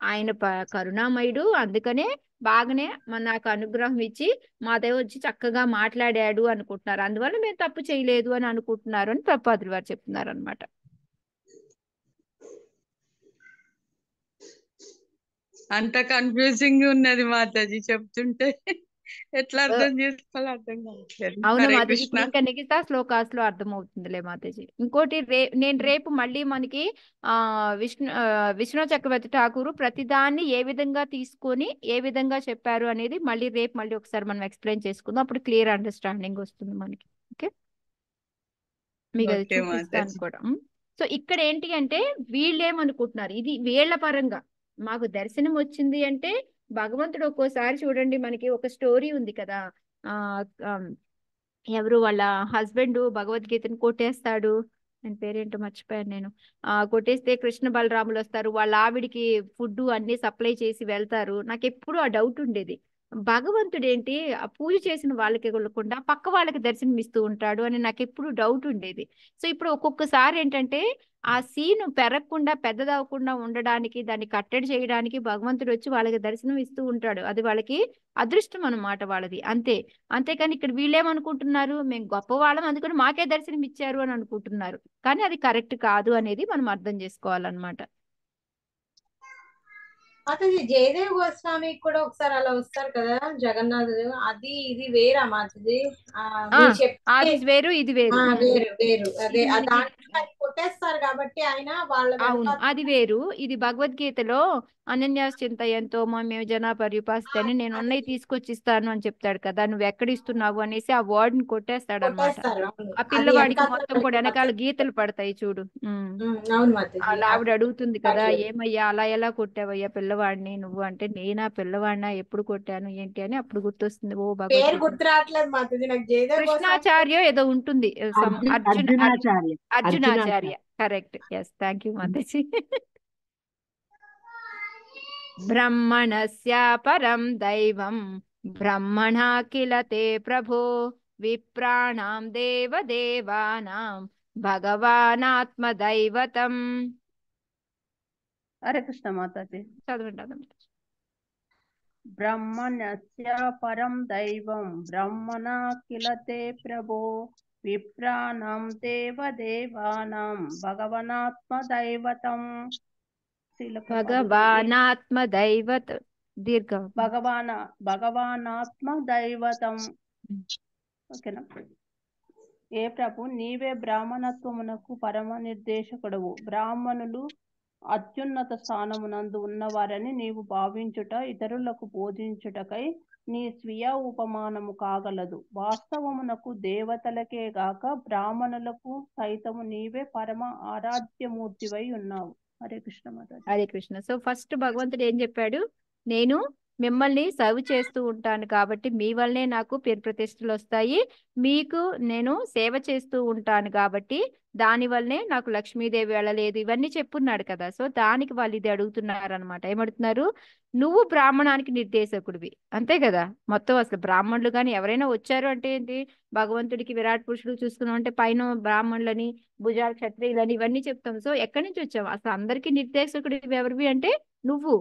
ఆయన కరుణామయుడు, అందుకనే బాగానే నాకు అనుగ్రహం ఇచ్చి మా దగ్గర వచ్చి చక్కగా మాట్లాడాడు అనుకుంటున్నారు, అందువల్ల మేము తప్పు చేయలేదు అని అనుకుంటున్నారు అని ప్రభుపాదులు వారు చెప్తున్నారు అనమాట. అంత కన్ఫ్యూజింగ్ ఉన్నది మాతాజీ చెప్తుంటే, ఎట్లా అర్థం చేసుకోవాలో అర్థం కావట్లేదు. అవును హరే మాతాజీ, కృష్ణ. ఇంకా మిగతా శ్లోకాస్ లో అర్థమవుతుందిలే మాతాజీ. ఇంకోటి నేను రేపు మళ్ళీ మనకి విష్ణు చక్రవర్తి ఠాకూరు ప్రతిదాన్ని ఏ విధంగా తీసుకొని ఏ విధంగా చెప్పారు అనేది మళ్ళీ ఒకసారి మనం ఎక్స్ప్లెయిన్ చేసుకుందాం. అప్పుడు క్లియర్ అండర్స్టాండింగ్ వస్తుంది మనకి. ఓకే, మీకు అది ఓకే చూపిస్తాను మాతాజీ. కూడా. సో ఇక్కడ ఏంటి అంటే వీళ్ళు ఏమనుకుంటున్నారు, ఇది వీళ్ళ పరంగా మాకు దర్శనం వచ్చింది అంటే భగవంతుడు ఒక్కోసారి చూడండి, మనకి ఒక స్టోరీ ఉంది కదా. ఆ ఆ, ఎవరు వాళ్ళ హస్బెండ్ భగవద్గీతను కొట్టేస్తాడు. ఆయన పేరేంటో మర్చిపోయాను నేను. కొట్టేస్తే కృష్ణ బలరాములు వస్తారు, వాళ్ళ ఆవిడికి ఫుడ్ అన్ని సప్లై చేసి వెళ్తారు. నాకు ఎప్పుడు ఆ డౌట్ ఉండేది, భగవంతుడు ఏంటి ఆ పూజ చేసిన వాళ్ళకి వెళ్ళకుండా పక్క వాళ్ళకి దర్శనం ఇస్తూ ఉంటాడు అని నాకు ఎప్పుడు డౌట్ ఉండేది. సో ఇప్పుడు ఒక్కొక్కసారి ఏంటంటే ఆ సీన్ పెరగకుండా పెద్దదవకుండా ఉండడానికి, దాన్ని కట్టడి చేయడానికి భగవంతుడు వచ్చి వాళ్ళకి దర్శనం ఇస్తూ ఉంటాడు. అది వాళ్ళకి అదృష్టం అన్నమాట వాళ్ళది, అంతే. అంతేకాని ఇక్కడ వీళ్ళేమనుకుంటున్నారు, మేము గొప్పవాళ్ళం అందుకని మాకే దర్శనం ఇచ్చారు అని అనుకుంటున్నారు. కానీ అది కరెక్ట్ కాదు అనేది మనం అర్థం చేసుకోవాలన్నమాట. మాతాజీ జయదేవ్ గోస్వామి కూడా ఒకసారి అలా వస్తారు కదా జగన్నాథుడు, అది ఇది వేరా మాతాజీ? మీరు చెప్తే అది వేరు ఇది వేరు. వేరు వేరు అదే ఇది మనకి దాంట్లో ఆయన కొట్టేస్తారు కాబట్టి ఆయన వాళ్ళ అవును వెనకాల అది వేరు. ఇది భగవద్గీతలో అనన్యాస్ చింతయంతో మేము జనా పర్యుపాస్తే అని నేను ఉన్నవి తీసుకొచ్చిస్తాను అని చెప్తాడు కదా, నువ్వు ఎక్కడ ఇస్తున్నావు అనేసి ఆ వర్డ్ ని కొట్టేస్తాడు అనమాట. కొట్టేస్తారు. అవును ఆ అది పిల్లవాడికి వెనకాల మొత్తం కూడా వెనకాల గీతలు పడతాయి చూడు. అవును మాతాజీ అలా ఆవిడ అడుగుతుంది కదా, అట్లేదు. ఏమయ్యా అలా ఎలా కొట్టావయ్యా పిల్లవాడిని నువ్వు అంటే, నేనా పిల్లవాడినా ఎప్పుడు కొట్టాను ఏంటి అని అప్పుడు గుర్తొస్తుంది. ఓ పేరు భగవద్గీత గుర్తు రావట్లేదు మాతాజీ నాకు. జయదేవ్ గోస్వామి కృష్ణాచార్య ఏదో ఉంటుంది, Arjunacharya. Arjunacharya. Correct, yes, thank you Mataji. బ్రహ్మణస్య పరం దైవం బ్రహ్మణా కిల తే ప్రభో విప్రాణాం దేవదేవానాం భగవానాత్మదైవతం. హరే కృష్ణ మాతాజీ. చదవండి. బ్రహ్మణస్య పరం దైవం బ్రహ్మణ కిల తే ప్రభో విప్రాణం దేవదేవానాం భగవనాత్మదైవతం. భగవానాత్మదైవత దీర్ఘ భగవానాత్మదైవతం. ఓకేనా? ఏ ప్రభు, నీవే బ్రాహ్మణత్వమునకు పరమ నిర్దేశకుడవు. బ్రాహ్మణులు అత్యున్నత స్థానమునందు ఉన్నవారని నీవు భావించుట ఇతరులకు బోధించుటకై నీ స్వీయ ఉపమానము కాగలదు. వాస్తవమునకు దేవతలకే గాక బ్రాహ్మణులకు సైతము నీవే పరమ ఆరాధ్యమూర్తివై ఉన్నావు. హరే కృష్ణ మాతాజీ. హరే కృష్ణ. సో ఫస్ట్ భగవంతుడు ఏం చెప్పాడు, నేను మిమ్మల్ని సర్వ్ చేస్తూ ఉంటాను కాబట్టి మీ వల్లనే నాకు పేరు ప్రతిష్టలు వస్తాయి, మీకు నేను సేవ చేస్తూ ఉంటాను కాబట్టి దాని వల్లనే నాకు లక్ష్మీదేవి వెళ్ళలేదు, ఇవన్నీ చెప్పున్నాడు కదా. సో దానికి వాళ్ళు ఇది అడుగుతున్నారు అనమాట. ఏమడుగుతున్నారు, నువ్వు బ్రాహ్మణానికి నిర్దేశకుడివి, అంతే కదా. మొత్తం అసలు బ్రాహ్మణులు కానీ ఎవరైనా వచ్చారు అంటే ఏంటి, భగవంతుడికి విరాట్ పురుషుడు చూసుకున్నాం అంటే పైన బ్రాహ్మణులని భుజాల క్షత్రియులని ఇవన్నీ చెప్తాం. సో ఎక్కడి నుంచి వచ్చావు, అసలు అందరికీ నిర్దేశకుడు ఎవరివి అంటే నువ్వు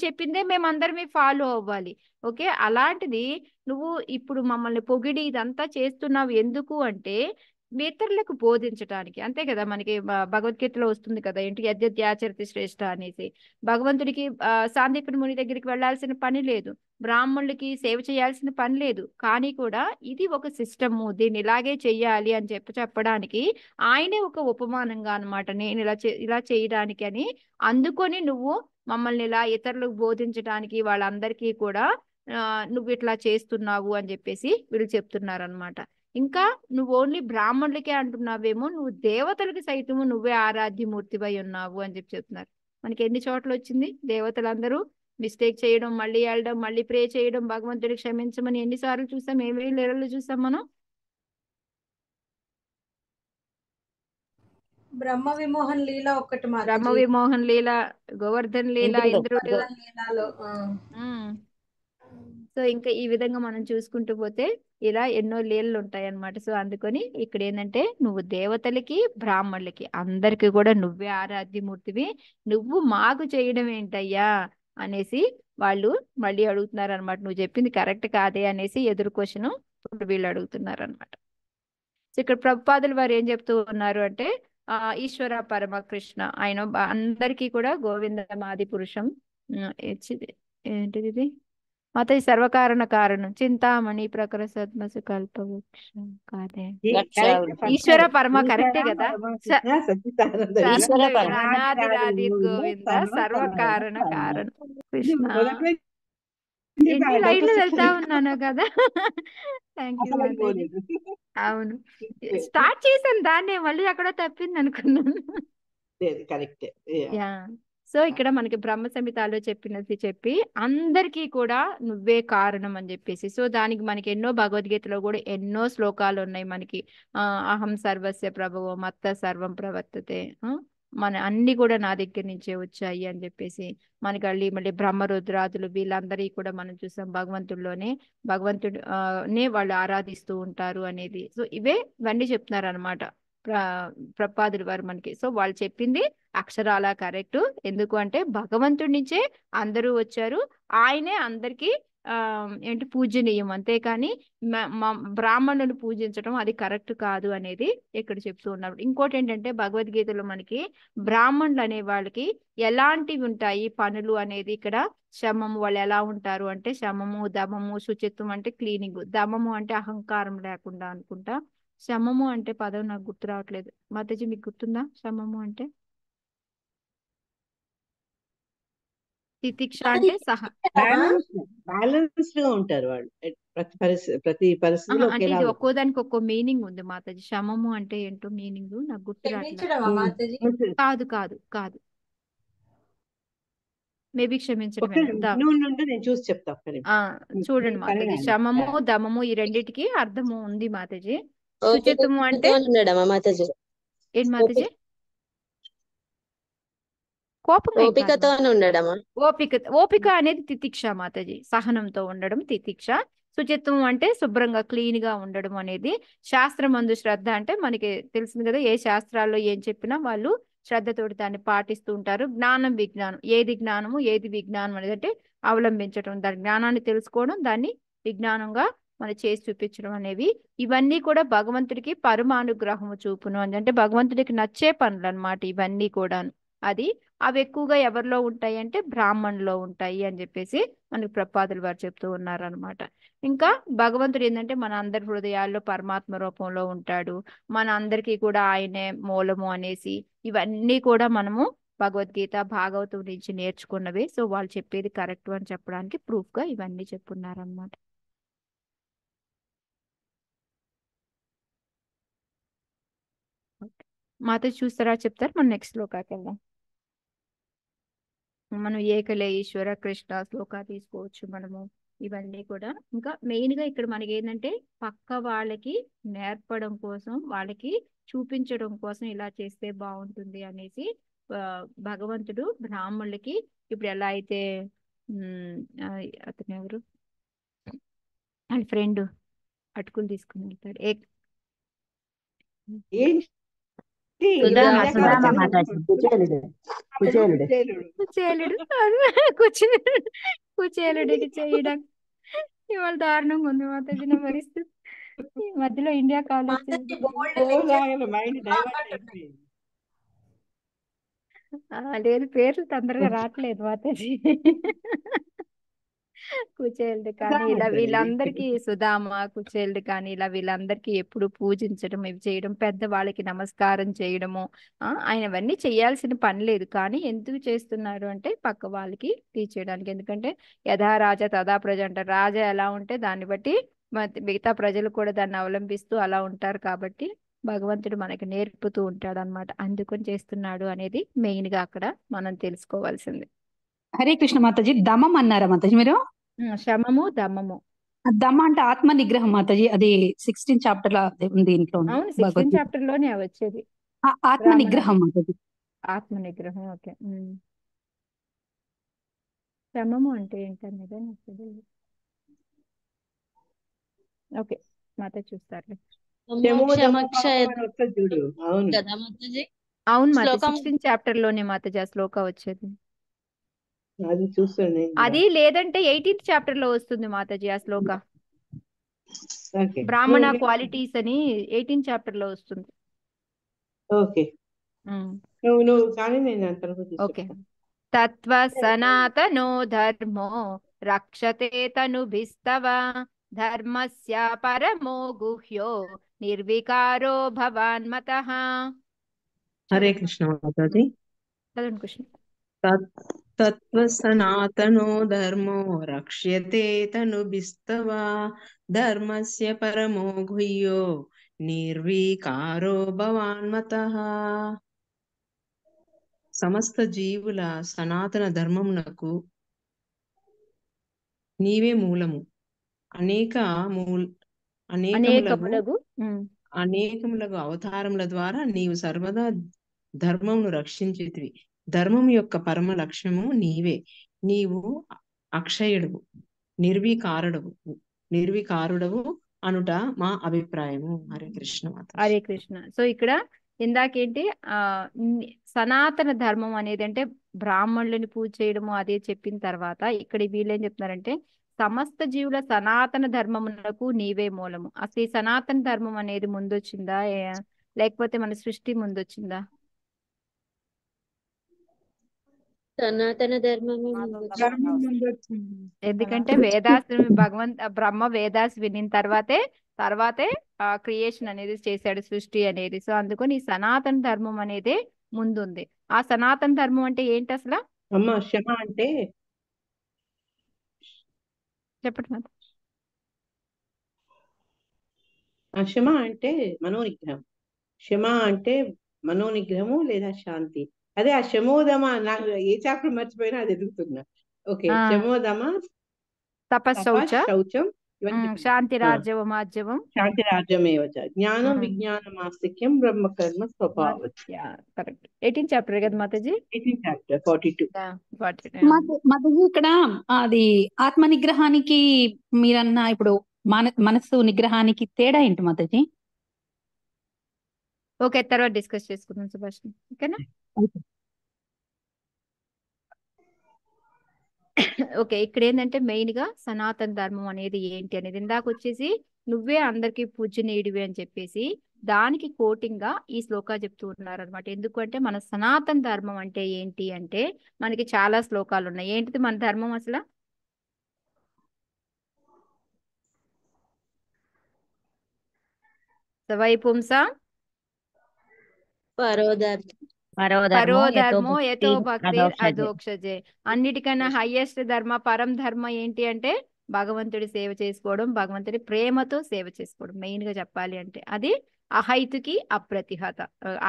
చెప్పిందే మేమందరమే ఫాలో అవ్వాలి. ఓకే, అలాంటిది నువ్వు ఇప్పుడు మమ్మల్ని పొగిడి ఇదంతా చేస్తున్నావు ఎందుకు అంటే ఇతరులకు బోధించడానికి, అంతే కదా. మనకి భగవద్గీతలో వస్తుంది కదా ఏంటి, యద్యత్యాచరతి శ్రేష్ఠ అనేసి. భగవంతుడికి సాందీపని ముని దగ్గరికి వెళ్లాల్సిన పని లేదు, బ్రాహ్మణులకి సేవ చేయాల్సిన పని లేదు. కానీ కూడా ఇది ఒక సిస్టము, దీన్ని ఇలాగే చెయ్యాలి అని చెప్పడానికి ఆయనే ఒక ఉపమానంగా అనమాట, నేను ఇలా చేయడానికి అని అందుకొని నువ్వు మమ్మల్ని ఇలా ఇతరులకు బోధించడానికి వాళ్ళందరికీ కూడా నువ్వు ఇట్లా చేస్తున్నావు అని చెప్పేసి వీళ్ళు చెప్తున్నారు అనమాట. ఇంకా నువ్వు ఓన్లీ బ్రాహ్మణులకే అంటున్నావేమో, నువ్వు దేవతలకి సైతము నువ్వే ఆరాధ్యమూర్తివై ఉన్నావు అని చెప్పి చెప్తున్నారు. మనకి ఎన్ని చోట్ల వచ్చింది, దేవతలందరూ మిస్టేక్ చేయడం, మళ్ళీ వెళ్ళడం, మళ్ళీ ప్రే చేయడం, భగవంతుడికి క్షమించమని ఎన్నిసార్లు చూసాం, ఏమేమి లీలలు చూసాం మనం. బ్రహ్మ విమోహన్ లీల ఒకటి బ్రహ్మ విమోహన్ లీల, గోవర్ధన్ లీల, ఇంద్రుడు. లీలలో సో ఇంకా ఈ విధంగా మనం చూసుకుంటూ పోతే ఇలా ఎన్నో లీలలు ఉంటాయి అన్నమాట. సో అందుకని ఇక్కడ ఏంటంటే నువ్వు దేవతలకి బ్రాహ్మణులకి అందరికి కూడా నువ్వే ఆరాధ్యమూర్తివి, నువ్వు మాకు చేయడం ఏంటయ్యా అనేసి వాళ్ళు మళ్ళీ అడుగుతున్నారు అనమాట. నువ్వు చెప్పింది కరెక్ట్ కాదే అనేసి ఎదురు క్వశ్చన్ ఇప్పుడు వీళ్ళు అడుగుతున్నారు అనమాట. సో ఇక్కడ ప్రభుపాదులు వారు ఏం చెప్తూ ఉన్నారు అంటే, ఈశ్వర పరమ కృష్ణ ఆయన అందరికీ కూడా గోవిందమాది పురుషం ఏంటిది ఇది మాతాజీ సర్వకారణ కారణం చింతామణి ప్రకర సద్మసు కల్పవృక్షం కాదే, ఈశ్వర పరమ కరెక్టే కదా. అనాదిరాది గోవింద సర్వకారణ కారణం కృష్ణ. ఎన్ని లైన్లు వెళ్తా ఉన్నాను కదా. Thank you Mataji. అవును, స్టార్ట్ చేశాను దాన్నే మళ్ళీ అక్కడ తప్పింది అనుకున్నాను. కరెక్ట్. యా, సో ఇక్కడ మనకి బ్రహ్మ సంహితాలో చెప్పినది చెప్పి అందరికీ కూడా నువ్వే కారణం అని చెప్పేసి, సో దానికి మనకి ఎన్నో భగవద్గీతలో కూడా ఎన్నో శ్లోకాలు ఉన్నాయి మనకి. అహం సర్వస్య ప్రభువో మత్త సర్వం ప్రవర్తతే, మన అన్ని కూడా నా దగ్గర నుంచే వచ్చాయి అని చెప్పేసి మనకి మళ్ళీ బ్రహ్మరుద్రాదులు వీళ్ళందరి కూడా మనం చూసాం భగవంతుడు నే వాళ్ళు ఆరాధిస్తూ ఉంటారు అనేది. సో ఇవన్నీ చెప్తున్నారు అనమాట ప్రపాదులు వారు మనకి. సో వాళ్ళు చెప్పింది అక్షరాల కరెక్ట్. ఎందుకు అంటే భగవంతుడి నుంచే అందరూ వచ్చారు, ఆయనే అందరికీ ఏంటి పూజనీయం, అంతేకాని బ్రాహ్మణుని పూజించడం అది కరెక్ట్ కాదు అనేది ఇక్కడ చెప్తూ ఉన్నారు. ఇంకోటి ఏంటంటే భగవద్గీతలో మనకి బ్రాహ్మణులు అనే వాళ్ళకి ఎలాంటివి ఉంటాయి పనులు అనేది ఇక్కడ శమము వాళ్ళు ఎలా ఉంటారు అంటే శమము, దమము, శుచిత్వం అంటే క్లీనింగ్, దమము అంటే అహంకారం లేకుండా అనుకుంటా, శమము అంటే పదం నాకు గుర్తు రావట్లేదు. మాతాజీ మీకు గుర్తుందా శమము అంటే? తితిక్ష అంటే బ్యాలెన్స్డ్ గా ఉంటారు వాళ్ళు, ప్రతి పరిస్థితిలో అంటే ఇది ఒకేలా ఒక్కోదానికి ఒక్కో మీనింగ్ ఉంది మాతాజీ. శమము అంటే ఏంటో మీనింగ్ నాకు గుర్తు రావట్లేదు. కాదు కాదు కాదు, మేబీ క్షమించడమే. నేను చూసి చెప్తా. చూడండి మాతాజీ, శమము దమము ఈ రెండిటికి అర్థము ఉంది మాతాజీ. శుచిత్వము అంటే ఏంటి మాతాజీ? ఓపికతో ఉండడమా? ఓపిక అనేది తితిక్ష మాతాజీ, సహనంతో ఉండడం తితిక్ష. శుచిత్వం అంటే శుభ్రంగా క్లీన్ గా ఉండడం అనేది. శాస్త్రమందు శ్రద్ధ అంటే మనకి తెలిసింది కదా, ఏ శాస్త్రాల్లో ఏం చెప్పినా వాళ్ళు శ్రద్ధతోటి దాన్ని పాటిస్తూ ఉంటారు. జ్ఞానం విజ్ఞానం, ఏది జ్ఞానము ఏది విజ్ఞానం అనేది అంటే అవలంబించడం, దాని జ్ఞానాన్ని తెలుసుకోవడం, దాన్ని విజ్ఞానంగా మన చేసి చూపించడం అనేవి. ఇవన్నీ కూడా భగవంతుడికి పరమానుగ్రహము చూపును అంటే భగవంతుడికి నచ్చే పనులు అన్నమాట ఇవన్నీ కూడాను. అవి ఎక్కువగా ఎవరిలో ఉంటాయి అంటే బ్రాహ్మణులో ఉంటాయి అని చెప్పేసి మనకి ప్రపాదులు వారు చెప్తూ ఉన్నారు అనమాట. ఇంకా భగవంతుడు ఏంటంటే మన అందరి హృదయాల్లో పరమాత్మ రూపంలో ఉంటాడు, మన అందరికీ కూడా ఆయనే మూలము అనేసి ఇవన్నీ కూడా మనము భగవద్గీత భాగవతం నుంచి నేర్చుకున్నవి. సో వాళ్ళు చెప్పేది కరెక్ట్ అని చెప్పడానికి ప్రూఫ్ గా ఇవన్నీ చెప్పున్నారనమాట. మాతో చూస్తారా చెప్తారు, మనం నెక్స్ట్ శ్లోకాకి వెళ్దాం. మనం ఏకలే ఈశ్వర కృష్ణ శ్లోకా తీసుకోవచ్చు మనము ఇవన్నీ కూడా. ఇంకా మెయిన్ గా ఇక్కడ మనకి ఏంటంటే పక్క వాళ్ళకి నేర్పడం కోసం, వాళ్ళకి చూపించడం కోసం ఇలా చేస్తే బాగుంటుంది అనేసి భగవంతుడు బ్రాహ్మణులకి ఇప్పుడు ఎలా అయితే అతను ఎవరు వాళ్ళ ఫ్రెండ్ అటుకులు తీసుకుని వెళ్తాడు, కుచేలుడికి చేయడం ఇవాళ దారుణంగా ఉంది మాతాజీ నా పరిస్థితి. ఈ మధ్యలో ఇండియా కాలేజ్ లేదు, పేర్లు తొందరగా రావట్లేదు మాతాజీ. కుచేలుడు కానీ ఇలా వీళ్ళందరికీ సుధామ కుచేలుడు కానీ ఇలా వీళ్ళందరికీ ఎప్పుడు పూజించడం, ఇవి చేయడం, పెద్దవాళ్ళకి నమస్కారం చేయడము, ఆయన అవన్నీ చేయాల్సిన పని లేదు. కానీ ఎందుకు చేస్తున్నారు అంటే పక్క వాళ్ళకి తీర్చేయడానికి. ఎందుకంటే యథా రాజా తదా ప్రజ అంటారు, రాజా ఎలా ఉంటే దాన్ని బట్టి మిగతా ప్రజలు కూడా దాన్ని అవలంబిస్తూ అలా ఉంటారు. కాబట్టి భగవంతుడు మనకి నేర్పుతూ ఉంటాడు అనమాట, అందుకొని చేస్తున్నాడు అనేది మెయిన్ గా అక్కడ మనం తెలుసుకోవాల్సింది. హరే కృష్ణ మాతాజీ, దమం అన్నారా మాతాజీ మీరు? శమము దమము. దమ అంటే ఆత్మ నిగ్రహం మాతాజీ, అది 16th చాప్టర్ లో ఉంది ఇంట్లో. అవును, 16th చాప్టర్ లోనే వచ్చేది ఆత్మ నిగ్రహం మాతాజీ. ఆత్మ నిగ్రహం. ఓకే, శమము అంటే ఏంటనేది నాకు తెలియదు. ఓకే మాత చూస్తారు. అవును మాత 16th చాప్టర్ లోనే మాతాజీ ఆ శ్లోక వచ్చేది. అది లేదంటే 18th చాప్టర్ లో వస్తుంది మాతాజీ ఆ శ్లోక. బ్రాహ్మణ క్వాలిటీస్ అని 18th చాప్టర్ లో వస్తుంది. ఓకే. తత్వ సనాతనో ధర్మో రక్షతే తనుభిస్తవ ధర్మస్య పరమో గుహ్యో నిర్వికారో భవాన్మతః. హరే కృష్ణ మాతాజీ. చదవండి కృష్ణ. తత్వ సనాతనో ధర్మో రక్ష్యతే తనుభిస్తవ ధర్మస్య పరమో గుహ్యో నిర్వికారో భవాన్మతః. సమస్త జీవుల సనాతన ధర్మమునకు నీవే మూలము. అనేకములగు అనేకములగు అవతారముల ద్వారా నీవు సర్వదా ధర్మమును రక్షించేటివి. ధర్మం యొక్క పరమ లక్ష్యము నీవే. నీవు అక్షయుడవు, నిర్వికారుడవు అనుట మా అభిప్రాయము. హరే కృష్ణ మాత. హరే కృష్ణ. సో ఇక్కడ ఇందాకేంటి సనాతన ధర్మం అనేది అంటే బ్రాహ్మణులని పూజ చేయడము అదే చెప్పిన తర్వాత ఇక్కడ వీళ్ళేం చెప్తున్నారంటే సమస్త జీవుల సనాతన ధర్మములకు నీవే మూలము. అసలు ఈ సనాతన ధర్మం అనేది ముందొచ్చిందా లేకపోతే మన సృష్టి ముందొచ్చిందా? సనాతన ధర్మమే ఎందుకంటే వేదాస్ బ్రహ్మ వేదాస్ వినిన తర్వాతే క్రియేషన్ అనేది చేశాడు, సృష్టి అనేది. సో అందుకని ఈ సనాతన ధర్మం అనేది ముందుంది. ఆ సనాతన ధర్మం అంటే ఏంటి అసలు? అమ్మ క్షమ అంటే చెప్పండి. క్షమ అంటే మనోనిగ్రహం. క్షమ అంటే మనోనిగ్రహము లేదా శాంతి. అదే ఆ శమోదమ, నాకు ఏ చాప్టర్ మర్చిపోయినా అది ఎదుగుతున్నా. ఓకే, శమోదమ, శౌచం, శాంతి రాజ్యవమాజ్యవం శాంతి రాజ్యమేవచ జ్ఞానం విజ్ఞానం ఆస్తిక్యం బ్రహ్మకర్మ స్వభావం. కరెక్ట్. 18th చాప్టర్ కదా మాతాజీ? 18th chapter 42. మాతాజీ ఇక్కడ అది ఆత్మ నిగ్రహానికి మీరన్న ఇప్పుడు మనస్సు నిగ్రహానికి తేడా ఏంటి మాతాజీ? ఓకే, తర్వాత డిస్కస్ చేసుకుందాం సుభాష్. ఓకేనా? ఓకే, ఇక్కడ ఏంటంటే మెయిన్ గా సనాతన ధర్మం అనేది ఏంటి అనేది ఇందాక వచ్చేసి నువ్వే అందరికి పూజనీయుడివి అని చెప్పేసి దానికి కోటింగ్ గా ఈ శ్లోకా చెప్తూ ఉన్నారు అనమాట. ఎందుకంటే మన సనాతన ధర్మం అంటే ఏంటి అంటే మనకి చాలా శ్లోకాలు ఉన్నాయి. ఏంటిది మన ధర్మం అసలు? సవైపుంస పరోధర్మో యతో భక్తి అధోక్షజే. అన్నిటికన్నా హైయెస్ట్ ధర్మ పరం ధర్మ ఏంటి అంటే భగవంతుడి సేవ చేసుకోవడం, భగవంతుడి ప్రేమతో సేవ చేసుకోవడం. మెయిన్ గా చెప్పాలి అంటే అది అహైతుకి అప్రతిహత,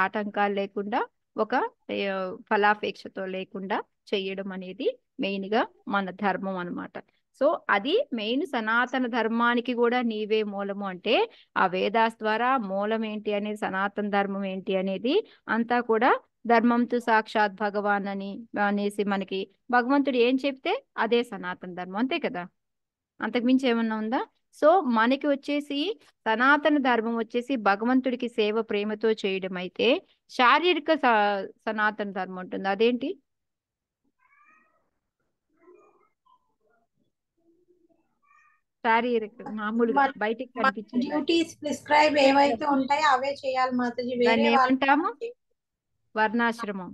ఆటంకాలు లేకుండా ఒక ఫలాపేక్షతో లేకుండా చేయడం అనేది మెయిన్ గా మన ధర్మం అన్నమాట. సో అది మెయిన్ సనాతన ధర్మానికి కూడా నీవే మూలము అంటే ఆ వేదాస్ ద్వారా మూలం ఏంటి అనేది, సనాతన ధర్మం ఏంటి అనేది అంతా కూడా ధర్మంతో సాక్షాత్ భగవాన్ అనేసి మనకి భగవంతుడు ఏం చెప్తే అదే సనాతన ధర్మం, అంతే కదా? అంతకుమించి ఏమన్నా ఉందా? సో మనకి వచ్చేసి సనాతన ధర్మం వచ్చేసి భగవంతుడికి సేవ ప్రేమతో చేయడం అయితే శారీరక సనాతన ధర్మం ఉంటుంది. అదేంటి? శారీరక మామూలుగా బయటికి కనిపించే డ్యూటీస్ ప్రిస్క్రైబ్ ఏవైతే ఉంటాయో అవే చేయాలి మాతాజీ. దాన్ని ఏమంటాము? వర్ణాశ్రమం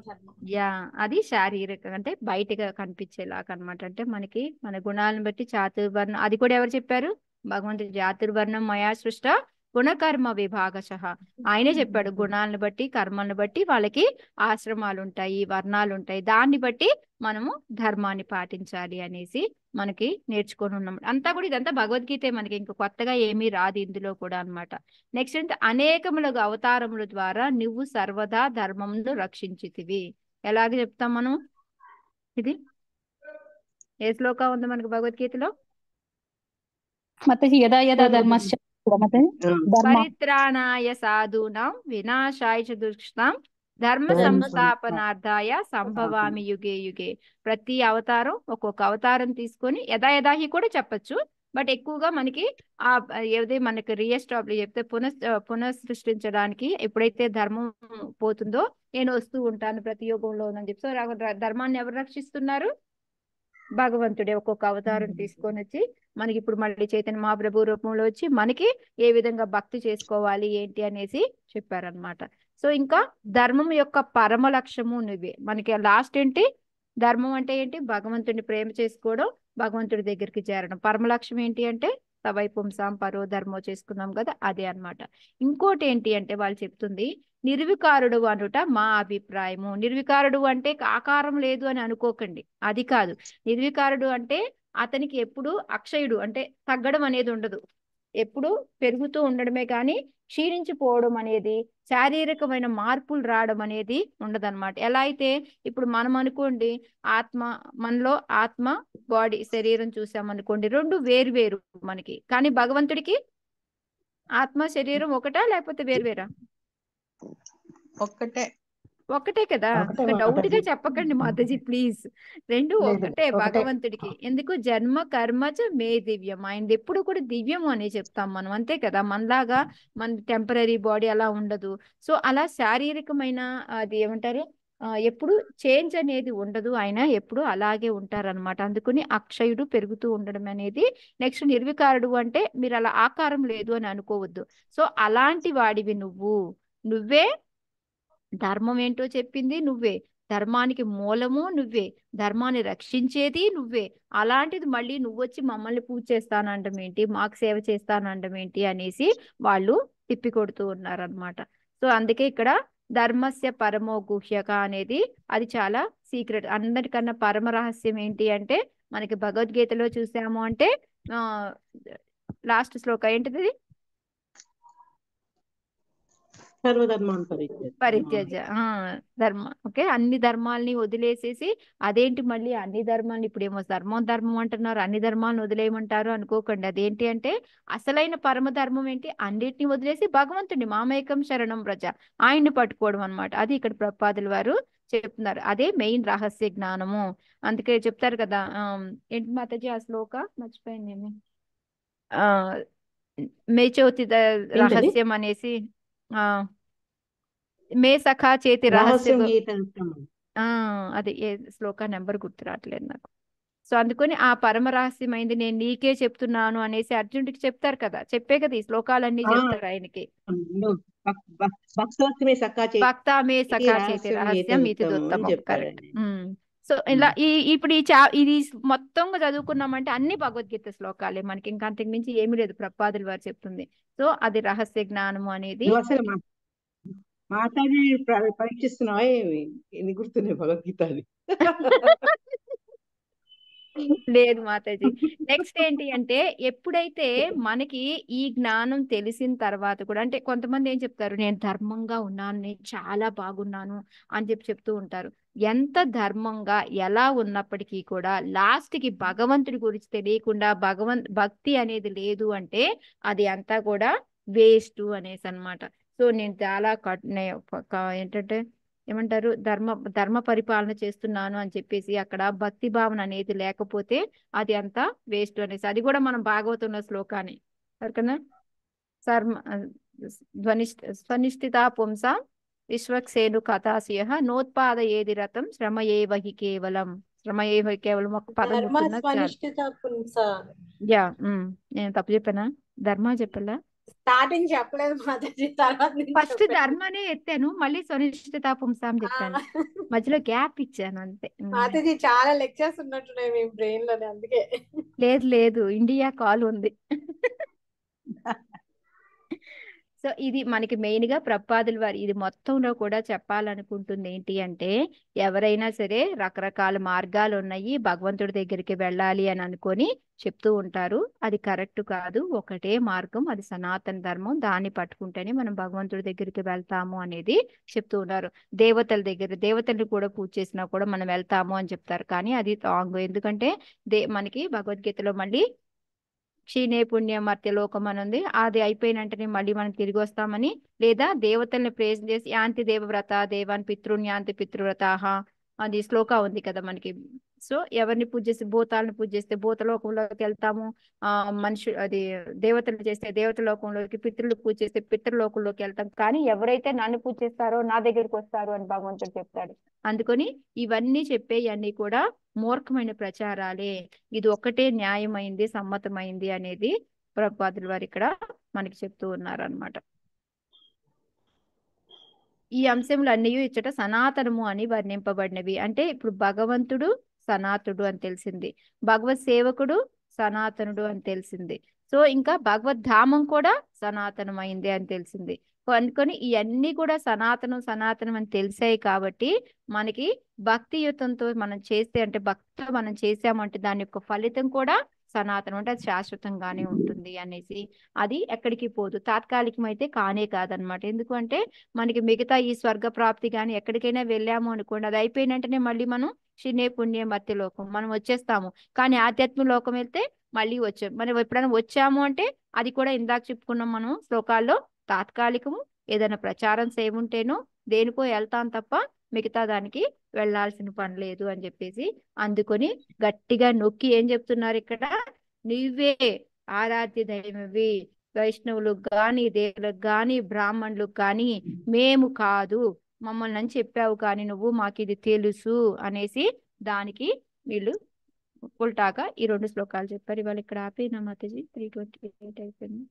ధర్మం. యా, అది శారీరక అంటే బయటగా కనిపించేలాగా అనమాట. అంటే మనకి మన గుణాలను బట్టి చాతుర్వర్ణం, అది కూడా ఎవరు చెప్పారు? భగవంతుడు చాతుర్వర్ణం మయా సృష్ట గుణకర్మ విభాగశః. ఆయనే చెప్పాడు గుణాలను బట్టి కర్మలను బట్టి వాళ్ళకి ఆశ్రమాలు ఉంటాయి, వర్ణాలు ఉంటాయి, దాన్ని బట్టి మనము ధర్మాన్ని పాటించాలి అనేసి మనకి నేర్చుకొని ఉన్నాం. అంతా కూడా ఇదంతా భగవద్గీతే, మనకి ఇంక కొత్తగా ఏమీ రాదు ఇందులో కూడా అన్నమాట. నెక్స్ట్ అంటే అనేకములకు అవతారముల ద్వారా నువ్వు సర్వదా ధర్మమును రక్షించితివి. ఎలాగ చెప్తాం మనం? ఇది ఏ శ్లోకం ఉంది మనకి భగవద్గీతలో? మాతాజీ యదా యదా ధర్మస్య పరిత్రాణాయ సాధూనాం వినాశాయ చ దుష్కృతాం ధర్మ సంస్థాపనార్థాయ సంభవామి యుగే యుగే. ప్రతి అవతారం ఒక్కొక్క అవతారం తీసుకొని యథాయథాహి కూడా చెప్పచ్చు, బట్ ఎక్కువగా మనకి ఆ ఏది మనకి రీఎస్టాబ్లిష్ చెప్తే పునఃసృష్టించడానికి ఎప్పుడైతే ధర్మం పోతుందో నేను వస్తూ ఉంటాను ప్రతి యుగంలో అని చెప్పి. సో ధర్మాన్ని ఎవరు రక్షిస్తున్నారు? భగవంతుడే ఒక్కొక్క అవతారం తీసుకొని వచ్చి మనకి ఇప్పుడు మళ్ళీ చైతన్య మహాప్రభు రూపంలో వచ్చి మనకి ఏ విధంగా భక్తి చేసుకోవాలి ఏంటి అనేసి చెప్పారనమాట. సో ఇంకా ధర్మం యొక్క పరమ లక్ష్యము నువ్వే. మనకి లాస్ట్ ఏంటి? ధర్మం అంటే ఏంటి? భగవంతుడిని ప్రేమ చేసుకోవడం, భగవంతుడి దగ్గరికి చేరడం. పరమ లక్ష్యం ఏంటి అంటే సవైపుంసాం పరో ధర్మో చేసుకున్నాం కదా, అదే అన్నమాట. ఇంకోటి ఏంటి అంటే వాళ్ళు చెప్తుంది నిర్వికారుడు అనుట మా అభిప్రాయము. నిర్వికారుడు అంటే ఆకారం లేదు అని అనుకోకండి, అది కాదు. నిర్వికారుడు అంటే అతనికి ఎప్పుడు అక్షయుడు అంటే తగ్గడం అనేది ఉండదు. ఎప్పుడు పెరుగుతూ ఉండడమే కానీ క్షీణించిపోవడం అనేది, శారీరకమైన మార్పులు రావడం అనేది ఉండదన్నమాట. ఎలా అయితే ఇప్పుడు మనం అనుకోండి, ఆత్మ మనలో ఆత్మ బాడీ శరీరం చూసామనుకోండి, రెండు వేరు వేరు మనకి. కానీ భగవంతుడికి ఆత్మ శరీరం ఒకటా లేకపోతే వేరువేరా? ఒక్కటే. ఒకటే కదా. ఒకటే ఒక డౌట్ గా మాతాజీ. చెప్పకండి మాతాజీ ప్లీజ్. రెండు లేదు ఒకటే ఒకటే. భగవంతుడికి. ఎందుకు? జన్మ కర్మచ మే దివ్యం. ఆయనది ఎప్పుడు కూడా దివ్యం అని చెప్తాం మనం, అంతే కదా. మనలాగా మన టెంపరీ బాడీ అలా ఉండదు. సో అలా శారీరకమైన అది ఏమంటారు, ఎప్పుడు చేంజ్ అనేది ఉండదు. ఆయన ఎప్పుడు అలాగే ఉంటారనమాట. అందుకని అక్షయుడు పెరుగుతూ ఉండడం అనేది. నెక్స్ట్ నిర్వికారుడు అంటే మీరు అలా ఆకారం లేదు అని అనుకోవద్దు. సో అలాంటి వాడివి నువ్వే ధర్మం ఏంటో చెప్పింది నువ్వే, ధర్మానికి మూలము నువ్వే, ధర్మాన్ని రక్షించేది నువ్వే. అలాంటిది మళ్ళీ నువ్వొచ్చి మమ్మల్ని పూజ చేస్తానండం ఏంటి, మాకు సేవ చేస్తానండం ఏంటి అనేసి వాళ్ళు తిప్పికొడుతూ ఉన్నారనమాట. సో అందుకే ఇక్కడ ధర్మస్య పరమో గుహ్యక అనేది అది చాలా సీక్రెట్. అందరికన్నా పరమ రహస్యం ఏంటి అంటే మనకి భగవద్గీతలో చూసాము అంటే లాస్ట్ శ్లోక ఏంటిది? సర్వధర్మాన్ పరిత్యజ. ధర్మ ఓకే, అన్ని ధర్మాల్ని వదిలేసేసి, అదేంటి మళ్ళీ అన్ని ధర్మాలు ఇప్పుడేమో ధర్మం అంటున్నారు, అన్ని ధర్మాలను వదిలేయమంటారు అనుకోకండి. అదేంటి అంటే అసలైన పరమ ధర్మం ఏంటి? అన్నిటిని వదిలేసి భగవంతుడిని మామేకం శరణం వ్రజ, ఆయన్ని పట్టుకోవడం అనమాట. అది ఇక్కడ ప్రభుపాదుల వారు చెప్తున్నారు. అదే మెయిన్ రహస్య జ్ఞానము. అందుకే చెప్తారు కదా, ఏంటి మాతాజీ ఆ శ్లోక మర్చిపోయాను నేను. మేచోతి రహస్యం అనేసి, మే సఖా చేతి రహస్య అది ఏ శ్లోక నెంబర్ గుర్తు రావట్లేదు నాకు. సో అందుకని ఆ పరమ రహస్యమైంది నేను నీకే చెప్తున్నాను అనేసి అర్జునుడికి చెప్తారు కదా. చెప్పే కదా ఈ శ్లోకాలన్నీ చెప్తారు ఆయనకి. భక్త మే సఖా చేతి రహస్యం ఇది ఉత్తమం. కరెక్ట్. సో ఇలా ఇప్పుడు ఇది మొత్తం చదువుకున్నామంటే అన్ని భగవద్గీత శ్లోకాలే మనకి, ఇంకా అంతకు మించి ఏమీ లేదు. ప్రభుపాదుల వారు చెప్తుంది. సో అది రహస్య జ్ఞానము అనేది. మాతాజీ పరీక్షిస్తున్నావా ఏమి? ఎన్ని గుర్తున్నాయి భగవద్గీత అని? లేదు మాతాజీ. నెక్స్ట్ ఏంటి అంటే ఎప్పుడైతే మనకి ఈ జ్ఞానం తెలిసిన తర్వాత కూడా, అంటే కొంతమంది ఏం చెప్తారు, నేను ధర్మంగా ఉన్నాను, నేను చాలా బాగున్నాను అని చెప్తూ ఉంటారు. ఎంత ధర్మంగా ఎలా ఉన్నప్పటికీ కూడా లాస్ట్ కి భగవంతుడి గురించి తెలియకుండా భక్తి అనేది లేదు అంటే అది అంతా కూడా వేస్ట్ అనేసి అన్నమాట. సో నేను చాలా ఏంటంటే ఏమంటారు, ధర్మ పరిపాలన చేస్తున్నాను అని చెప్పేసి అక్కడ భక్తి భావన అనేది లేకపోతే అది అంతా వేస్ట్ అనేసి. అది కూడా మనం భాగవతంలో శ్లోకాన్ని సరికన్నా స్వనిష్ఠిత పుంస విశ్వక్సేను కథాశయ నోత్పాద ఏది రథం శ్రమ ఏవహి కేవలం. శ్రమ ఏవహి కేవలం ఒక పదం యా. నేను తప్పు చెప్పానా? ధర్మ చెప్పలా? స్టార్టింగ్ చెప్పలేదు మాతాజీ, తర్వాత ఫస్ట్ ధర్మనే ఎత్తాను, మళ్ళీ స్వనిష్ఠిత పుంసాం చెప్పాను, మధ్యలో గ్యాప్ ఇచ్చాను అంతే. మాతాజీ చాలా లెక్చర్స్ ఉన్నట్టున్నాయి మీ బ్రెయిన్ లోనే, అందుకే. లేదు ఇండియా కాల్ ఉంది. సో ఇది మనకి మెయిన్ గా ప్రభుపాదుల వారు ఇది మొత్తంలో కూడా చెప్పాలనుకుంటుంది ఏంటి అంటే, ఎవరైనా సరే రకరకాల మార్గాలు ఉన్నాయి, భగవంతుడి దగ్గరికి వెళ్ళాలి అని అనుకొని చెప్తూ ఉంటారు. అది కరెక్ట్ కాదు. ఒకటే మార్గం, అది సనాతన ధర్మం, దాన్ని పట్టుకుంటేనే మనం భగవంతుడి దగ్గరికి వెళ్తాము అనేది చెప్తూ ఉన్నారు. దేవతల్ని కూడా పూజ చేసినా కూడా మనం వెళ్తాము అని చెప్తారు, కానీ అది రాంగ్. ఎందుకంటే మనకి భగవద్గీతలో మళ్ళీ క్షీణే పుణ్య మర్త్యలోకం అని ఉంది. అది అయిపోయిన వెంటనే మళ్ళీ మనం తిరిగి వస్తామని, లేదా దేవతల్ని ప్రేజ్ చేసి యాంతి దేవవ్రత దేవాన్ పితృన్ యాంతి పితృవ్రతాహ అది శ్లోక ఉంది కదా మనకి. సో ఎవరిని పూజ చేస్తే, భూతాలను పూజ చేస్తే భూతలోకంలోకి వెళ్తాము, అది దేవతలు చేస్తే దేవతలోకంలోకి, పితృలు పూజ చేస్తే పితృలోకంలోకి వెళ్తాం. కానీ ఎవరైతే నన్ను పూజ చేస్తారో నా దగ్గరికి వస్తారు అని భగవంతుడు చెప్తాడు. అందుకని ఇవన్నీ చెప్పేవన్నీ కూడా మూర్ఖమైన ప్రచారాలే. ఇది ఒక్కటే న్యాయమైంది, సమ్మతమైంది అనేది ప్రభుపాదుల వారు ఇక్కడ మనకి చెప్తూ ఉన్నారు అన్నమాట. ఈ అంశములు అన్నీ ఇచ్చట సనాతనము అని వర్ణింపబడినవి. అంటే ఇప్పుడు భగవంతుడు సనాతుడు అని తెలిసింది, భగవత్ సేవకుడు సనాతనుడు అని తెలిసింది. సో ఇంకా భగవద్ధామం కూడా సనాతనమైంది అని తెలిసింది. అనుకొని ఇవన్నీ కూడా సనాతనం అని తెలిసాయి. కాబట్టి మనకి భక్తియుతంతో మనం చేస్తే, అంటే భక్తితో మనం చేసామంటే దాని యొక్క ఫలితం కూడా సనాతనం అంటే అది శాశ్వతంగానే ఉంటుంది అనేసి. అది ఎక్కడికి పోదు, తాత్కాలికం అయితే కానే కాదనమాట. ఎందుకంటే మనకి మిగతా ఈ స్వర్గ ప్రాప్తి కానీ ఎక్కడికైనా వెళ్ళాము అనుకోండి, అది అయిపోయిన వెంటనే మళ్ళీ మనం శినే పుణ్య మర్త్య లోకం మనం వచ్చేస్తాము. కానీ ఆధ్యాత్మిక లోకం వెళ్తే మళ్ళీ వచ్చాం. మనం ఎప్పుడైనా వచ్చాము అంటే అది కూడా ఇందాక చెప్పుకున్నాం మనం శ్లోకాల్లో, తాత్కాలికము. ఏదైనా ప్రచారం సేవ ఉంటేనో దేనికో వెళ్తాం తప్ప మిగతా దానికి వెళ్ళాల్సిన పని లేదు అని చెప్పేసి అందుకొని గట్టిగా నొక్కి ఏం చెప్తున్నారు ఇక్కడ, నువ్వే ఆరాధ్య దైవవి, వైష్ణవులకు గాని దేవులకు గాని బ్రాహ్మణులకు గాని మేము కాదు, మమ్మల్ని అని చెప్పావు కానీ నువ్వు మాకు ఇది తెలుసు అనేసి దానికి వీళ్ళు ఉల్టాగా ఈ 2 శ్లోకాలు చెప్పారు. ఇవాళ ఇక్కడ ఆపేనా మాతాజీ? 3:28 అయిపోయింది.